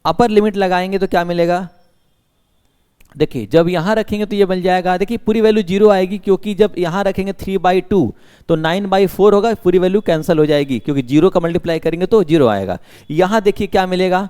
[SPEAKER 1] अपर लिमिट लगाएंगे तो क्या मिलेगा, देखिए जब यहाँ रखेंगे तो ये बन जाएगा, देखिए पूरी वैल्यू 0 आएगी, क्योंकि जब यहाँ रखेंगे 3/2 तो 9/4 होगा, पूरी वैल्यू कैंसिल हो जाएगी, क्योंकि 0 का मल्टीप्लाई करेंगे तो 0 आएगा। यहाँ देखिए क्या मिलेगा,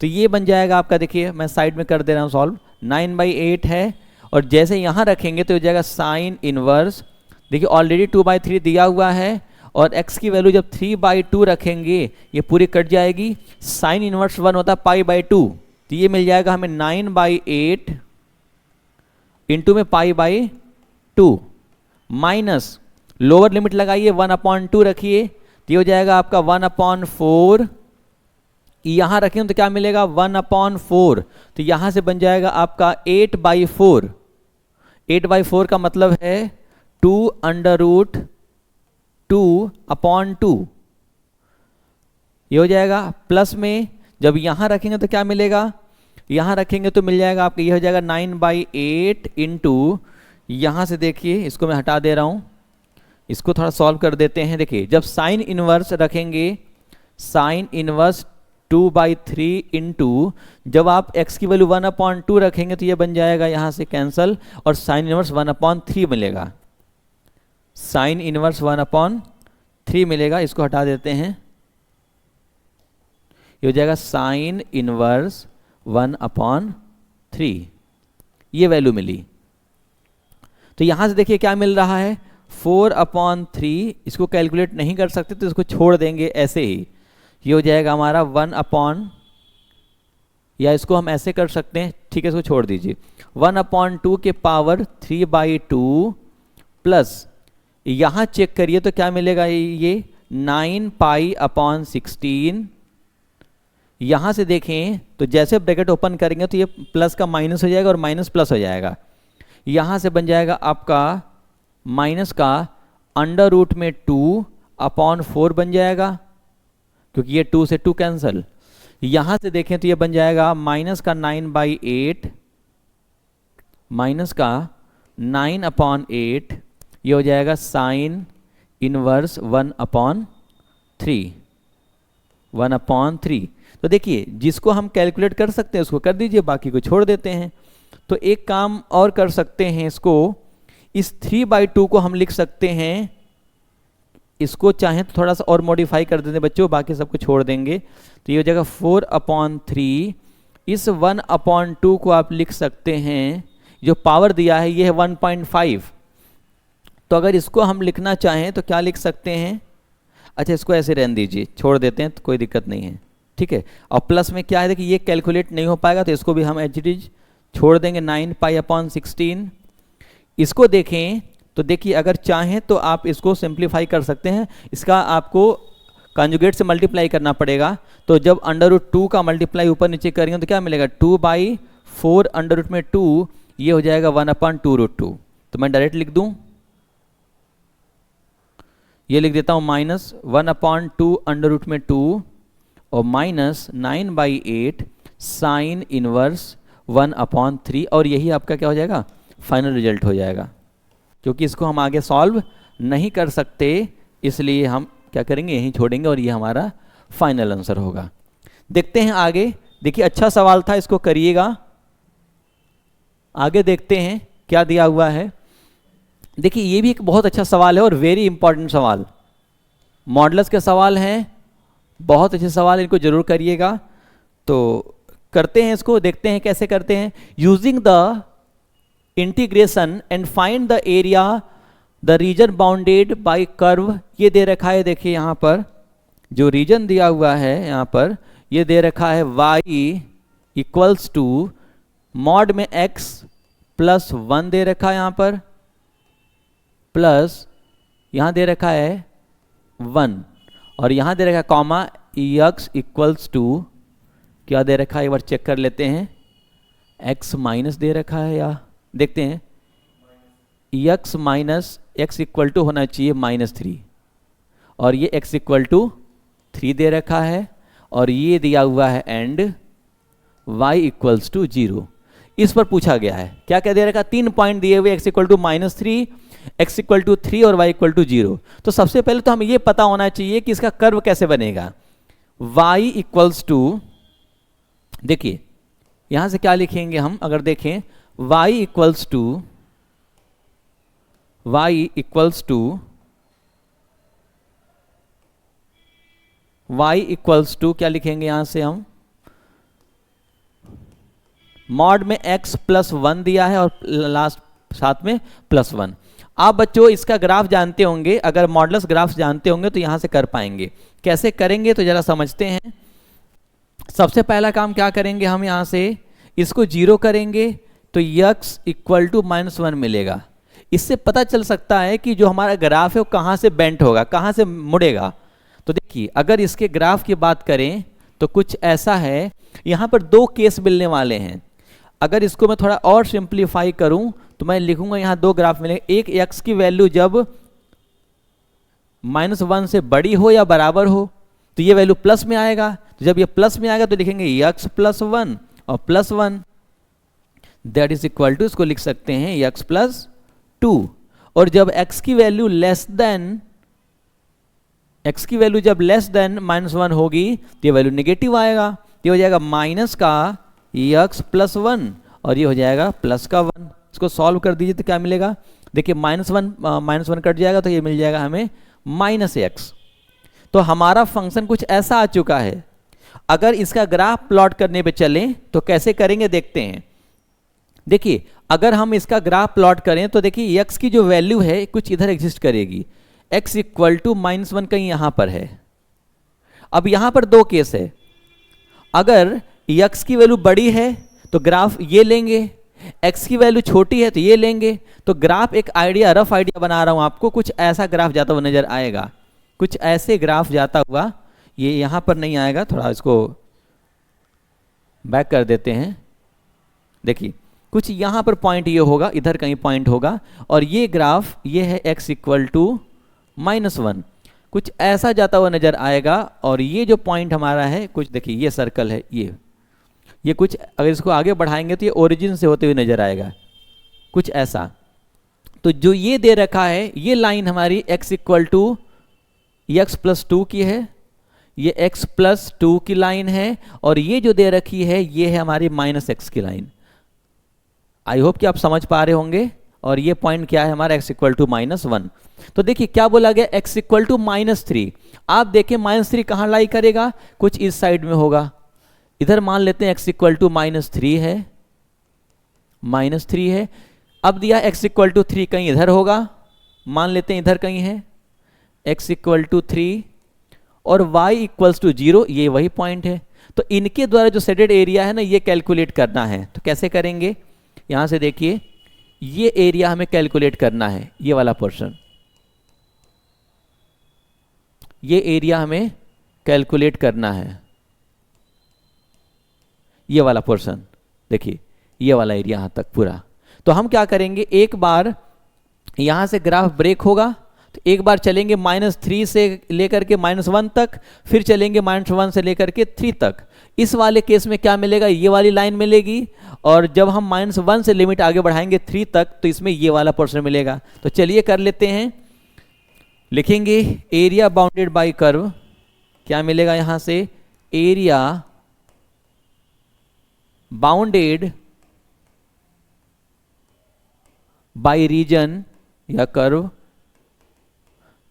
[SPEAKER 1] तो ये बन जाएगा आपका, देखिए मैं साइड में कर दे रहा हूँ सॉल्व, 9/8 है, और जैसे यहाँ रखेंगे तो हो जाएगा साइन इनवर्स, देखिए ऑलरेडी 2/3 दिया हुआ है, और x की वैल्यू जब 3/2 रखेंगे ये पूरी कट जाएगी, साइन इनवर्स 1 होता है π/2, तो ये मिल जाएगा हमें 9/8 इंटू में π/2 माइनस लोअर लिमिट लगाइए 1/2 रखिए, तो ये हो जाएगा आपका 1/4, यहाँ रखें तो क्या मिलेगा 1/4, तो यहाँ से बन जाएगा आपका 8/4, 8/4 का मतलब है 2√2/2, ये हो जाएगा, प्लस में जब यहाँ रखेंगे तो क्या मिलेगा, यहाँ रखेंगे तो मिल जाएगा आपका, ये हो जाएगा 9/8 इंटू, यहाँ से देखिए इसको मैं हटा दे रहा हूँ, इसको थोड़ा सॉल्व कर देते हैं। देखिए जब साइन इनवर्स रखेंगे, साइन इनवर्स 2/3 इंटू, जब आप x की वैल्यू 1/2 रखेंगे तो ये बन जाएगा यहाँ से कैंसल, और साइन इनवर्स 1/3 मिलेगा, साइन इनवर्स 1/3 मिलेगा, इसको हटा देते हैं, ये हो जाएगा साइन इनवर्स 1/3, ये वैल्यू मिली। तो यहाँ से देखिए क्या मिल रहा है 4/3, इसको कैलकुलेट नहीं कर सकते तो इसको छोड़ देंगे ऐसे ही, ये हो जाएगा हमारा 1/, या इसको हम ऐसे कर सकते हैं, ठीक है इसको छोड़ दीजिए, 1/2 के पावर 3/2 प्लस यहाँ चेक करिए तो क्या मिलेगा, ये 9π/16, यहाँ से देखें तो जैसे ब्रैकेट ओपन करेंगे तो ये प्लस का माइनस हो जाएगा और माइनस प्लस हो जाएगा, यहाँ से बन जाएगा आपका माइनस का अंडर रूट में 2/4 बन जाएगा, क्योंकि ये 2 से 2 कैंसल, यहाँ से देखें तो ये बन जाएगा माइनस का 9/8, माइनस का 9/8, ये हो जाएगा साइन इनवर्स 1/3। तो देखिए जिसको हम कैलकुलेट कर सकते हैं उसको कर दीजिए, बाकी को छोड़ देते हैं। तो एक काम और कर सकते हैं, इसको इस 3/2 को हम लिख सकते हैं, इसको चाहें तो थोड़ा सा और मॉडिफाई कर देते हैं बच्चों, बाकी सबको छोड़ देंगे, तो ये हो जाएगा 4/3, इस 1/2 को आप लिख सकते हैं, जो पावर दिया है ये है 1.5, तो अगर इसको हम लिखना चाहें तो क्या लिख सकते हैं, अच्छा इसको ऐसे रहने दीजिए, छोड़ देते हैं तो कोई दिक्कत नहीं है, ठीक है। और प्लस में क्या है कि ये कैलकुलेट नहीं हो पाएगा तो इसको भी हम एज इट इज छोड़ देंगे, 9π/16। इसको देखें तो देखिए अगर चाहें तो आप इसको सिंप्लीफाई कर सकते हैं, इसका आपको कॉन्जुगेट से मल्टीप्लाई करना पड़ेगा। तो जब √2 का मल्टीप्लाई ऊपर नीचे करेंगे तो क्या मिलेगा, 2/4 √2, ये हो जाएगा 1/2√2। तो मैं डायरेक्ट लिख दूं, ये लिख देता हूं -1/2 √2 और -9/8 साइन इनवर्स 1/3, और यही आपका क्या हो जाएगा, फाइनल रिजल्ट हो जाएगा। क्योंकि इसको हम आगे सॉल्व नहीं कर सकते, इसलिए हम क्या करेंगे, यहीं छोड़ेंगे और ये हमारा फाइनल आंसर होगा। देखते हैं आगे। देखिए अच्छा सवाल था, इसको करिएगा। आगे देखते हैं क्या दिया हुआ है। देखिए ये भी एक बहुत अच्छा सवाल है और वेरी इंपॉर्टेंट सवाल, मॉडुलस के सवाल हैं, बहुत अच्छे सवाल, इनको जरूर करिएगा। तो करते हैं इसको, देखते हैं कैसे करते हैं। Using the integration and find the area the reason bounded by curve, ये दे रखा है। देखिए यहाँ पर जो रीजन दिया हुआ है, यहाँ पर ये दे रखा है y इक्वल्स टू मॉड में x प्लस 1 दे रखा है यहाँ पर, प्लस यहाँ दे रखा है 1, और यहाँ दे रखा है कॉमा x इक्वल्स टू क्या दे रखा है, एक बार चेक कर लेते हैं, x माइनस दे रखा है, या देखते हैं x minus x equal to होना चाहिए -3, और ये x इक्वल टू 3 दे रखा है, और ये दिया हुआ है एंड y इक्वल्स टू 0। इस पर पूछा गया है क्या क्या दे रखा, 3 पॉइंट दिए हुए, x equal to -3, x equal to 3 और y इक्वल टू 0। तो सबसे पहले तो हमें ये पता होना चाहिए कि इसका कर्व कैसे बनेगा। y इक्वल्स टू, देखिए यहां से क्या लिखेंगे हम, अगर देखें y इक्वल्स टू क्या लिखेंगे यहां से हम, मॉड में x प्लस 1 दिया है और लास्ट साथ में +1। आप बच्चों इसका ग्राफ जानते होंगे, अगर मॉडुलस ग्राफ जानते होंगे तो यहां से कर पाएंगे। कैसे करेंगे तो जरा समझते हैं। सबसे पहला काम क्या करेंगे हम, यहां से इसको 0 करेंगे तो x इक्वल टू -1 मिलेगा। इससे पता चल सकता है कि जो हमारा ग्राफ है वो कहाँ से बेंट होगा, कहाँ से मुड़ेगा। तो देखिए अगर इसके ग्राफ की बात करें तो कुछ ऐसा है, यहाँ पर 2 केस मिलने वाले हैं। अगर इसको मैं थोड़ा और सिंप्लीफाई करूं तो मैं लिखूंगा यहाँ 2 ग्राफ मिलेंगे, एक x की वैल्यू जब -1 से बड़ी हो या बराबर हो तो ये वैल्यू प्लस में आएगा, तो जब ये प्लस में आएगा तो लिखेंगे x प्लस 1 और +1, दैट इज इक्वल टू, इसको लिख सकते हैं x प्लस 2। और जब x की वैल्यू लेस देन -1 होगी तो ये वैल्यू नेगेटिव आएगा, ये हो जाएगा माइनस का x प्लस 1 और ये हो जाएगा प्लस का 1। इसको सॉल्व कर दीजिए तो क्या मिलेगा, देखिए -1 कट जाएगा तो ये मिल जाएगा हमें -x। तो हमारा फंक्शन कुछ ऐसा आ चुका है। अगर इसका ग्राफ प्लॉट करने पे चलें तो कैसे करेंगे देखते हैं। देखिए अगर हम इसका ग्राफ प्लॉट करें तो देखिए x की जो वैल्यू है कुछ इधर एग्जिस्ट करेगी, x इक्वल टू -1 कहीं यहां पर है। अब यहां पर 2 केस है, अगर x की वैल्यू बड़ी है तो ग्राफ ये लेंगे, x की वैल्यू छोटी है तो ये लेंगे। तो ग्राफ एक आइडिया, रफ आइडिया बना रहा हूं आपको, कुछ ऐसा ग्राफ जाता हुआ नजर आएगा, कुछ ऐसे ग्राफ जाता हुआ, ये यहां पर नहीं आएगा, थोड़ा इसको बैक कर देते हैं। देखिए कुछ यहां पर पॉइंट ये होगा, इधर कहीं पॉइंट होगा, और ये ग्राफ ये है x इक्वल टू -1, कुछ ऐसा जाता हुआ नजर आएगा। और ये जो पॉइंट हमारा है कुछ, देखिए ये सर्कल है, ये कुछ अगर इसको आगे बढ़ाएंगे तो ये ओरिजिन से होते हुए नजर आएगा, कुछ ऐसा। तो जो ये दे रखा है ये लाइन हमारी x equal to x plus 2 की है, ये x प्लस 2 की लाइन है, और ये जो दे रखी है ये है हमारी -x की लाइन। आई होप कि आप समझ पा रहे होंगे। और ये पॉइंट क्या है हमारा, x इक्वल टू -1। तो देखिए क्या बोला गया, x इक्वल टू -3। आप देखें -3 कहाँ लाई करेगा, कुछ इस साइड में होगा। इधर मान लेते हैं x इक्वल टू -3 है, -3 है। अब दिया x इक्वल टू 3 कहीं इधर होगा, मान लेते हैं इधर कहीं है, x इक्वल टू 3 और y इक्वल्स टू 0, ये वही पॉइंट है। तो इनके द्वारा जो शेडेड एरिया है ना ये कैलकुलेट करना है। तो कैसे करेंगे, यहां से देखिए ये एरिया हमें कैलकुलेट करना है, ये वाला पोर्शन, ये एरिया हमें कैलकुलेट करना है, ये वाला पोर्शन देखिए, ये वाला एरिया यहां तक पूरा। तो हम क्या करेंगे, एक बार यहां से ग्राफ ब्रेक होगा तो एक बार चलेंगे -3 से लेकर के -1 तक, फिर चलेंगे -1 से लेकर के 3 तक। इस वाले केस में क्या मिलेगा, ये वाली लाइन मिलेगी, और जब हम -1 से लिमिट आगे बढ़ाएंगे 3 तक तो इसमें ये वाला पोर्शन मिलेगा। तो चलिए कर लेते हैं, लिखेंगे एरिया बाउंडेड बाय कर्व, क्या मिलेगा यहां से, एरिया बाउंडेड बाय रीजन या कर्व।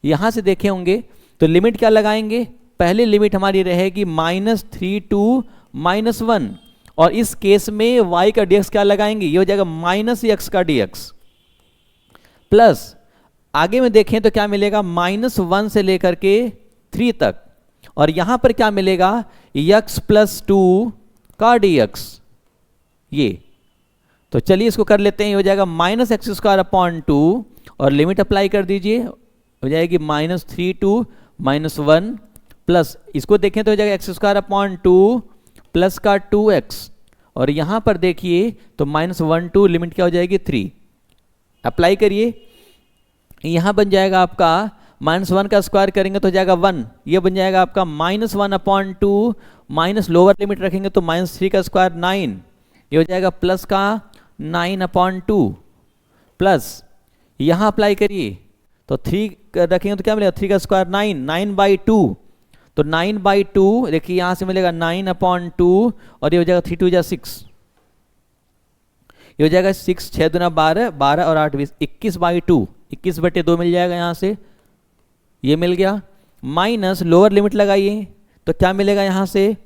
[SPEAKER 1] यहां से देखे होंगे तो लिमिट क्या लगाएंगे, पहले लिमिट हमारी रहेगी -3 टू -1, और इस केस में y का dx क्या लगाएंगे, ये हो जाएगा -x का dx, प्लस आगे में देखें तो क्या मिलेगा, -1 से लेकर के 3 तक, और यहां पर क्या मिलेगा, x + 2 का dx। ये तो चलिए इसको कर लेते हैं, ये हो जाएगा -x² और लिमिट अप्लाई कर दीजिए, हो जाएगी -3 टू -1, प्लस इसको देखें तो हो जाएगा x² प्लस का 2x, और यहां पर देखिए तो -1 टू लिमिट क्या हो जाएगी 3, अप्लाई करिए, यहां बन जाएगा आपका -1 का स्क्वायर करेंगे तो हो जाएगा 1, ये बन जाएगा आपका -1/2, माइनस लोअर लिमिट रखेंगे तो -3 का स्क्वायर 9, ये हो जाएगा प्लस का 9/2, प्लस यहां अप्लाई करिए तो 3 रखेंगे तो क्या मिलेगा, 3 का स्क्वायर 9, 9/2, तो 9/2 देखिए यहां से मिलेगा 9/2, और ये हो जाएगा 3 2 जा 6, ये हो जाएगा 6 6 दूना 12, 12 और 8 20, 21/2, 21/2 मिल जाएगा यहां से, ये मिल गया, माइनस लोअर लिमिट लगाइए तो क्या मिलेगा, यहां से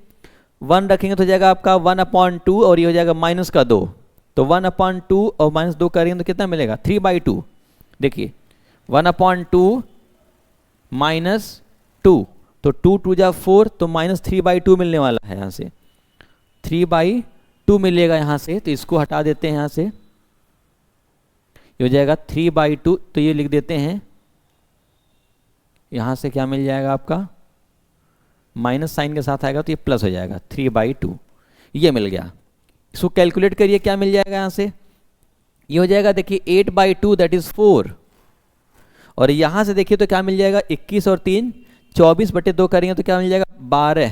[SPEAKER 1] 1 रखेंगे तो हो जाएगा आपका 1/2, और ये हो जाएगा -2, तो 1/2 और -2 करेंगे तो कितना मिलेगा, 3/2, देखिए 1/2 -2, तो 2 2 जा 4, तो -3/2 मिलने वाला है, यहां से 3/2 मिलेगा यहां से, तो इसको हटा देते हैं यहां से, ये हो जाएगा 3/2, तो ये लिख देते हैं, यहां से क्या मिल जाएगा आपका, माइनस साइन के साथ आएगा तो ये प्लस हो जाएगा 3/2, ये मिल गया। इसको कैलकुलेट करिए क्या मिल जाएगा यहां से, ये हो जाएगा देखिए 8/2 दैट इज 4, और यहां से देखिए तो क्या मिल जाएगा, 21 और 3 24/2 करेंगे तो क्या मिल जाएगा 12,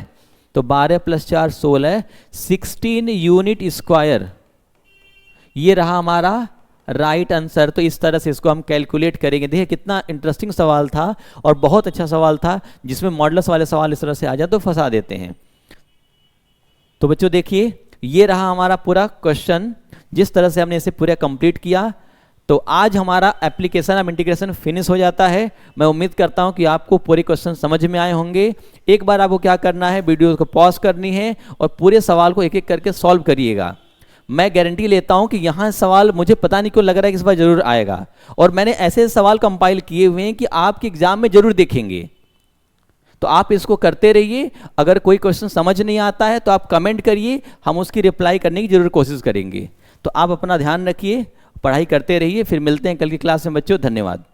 [SPEAKER 1] तो 12 + 4 16, 16 यूनिट स्क्वायर, ये रहा हमारा राइट आंसर। तो इस तरह से इसको हम कैलकुलेट करेंगे। देखिए कितना इंटरेस्टिंग सवाल था और बहुत अच्छा सवाल था, जिसमें मॉडुलस वाले सवाल इस तरह से आ जाए तो फंसा देते हैं। तो बच्चों देखिए ये रहा हमारा पूरा क्वेश्चन, जिस तरह से हमने इसे पूरा कंप्लीट किया। तो आज हमारा एप्लीकेशन ऑफ इंटीग्रेशन फिनिश हो जाता है। मैं उम्मीद करता हूं कि आपको पूरे क्वेश्चन समझ में आए होंगे। एक बार आपको क्या करना है, वीडियो को पॉज करनी है और पूरे सवाल को एक एक करके सॉल्व करिएगा। मैं गारंटी लेता हूं कि यहाँ सवाल मुझे पता नहीं क्यों लग रहा है कि इस बार जरूर आएगा, और मैंने ऐसे सवाल कंपाइल किए हुए हैं कि आपके एग्जाम में जरूर देखेंगे। तो आप इसको करते रहिए। अगर कोई क्वेश्चन समझ नहीं आता है तो आप कमेंट करिए, हम उसकी रिप्लाई करने की जरूर कोशिश करेंगे। तो आप अपना ध्यान रखिए, पढ़ाई करते रहिए। फिर मिलते हैं कल की क्लास में बच्चों। धन्यवाद।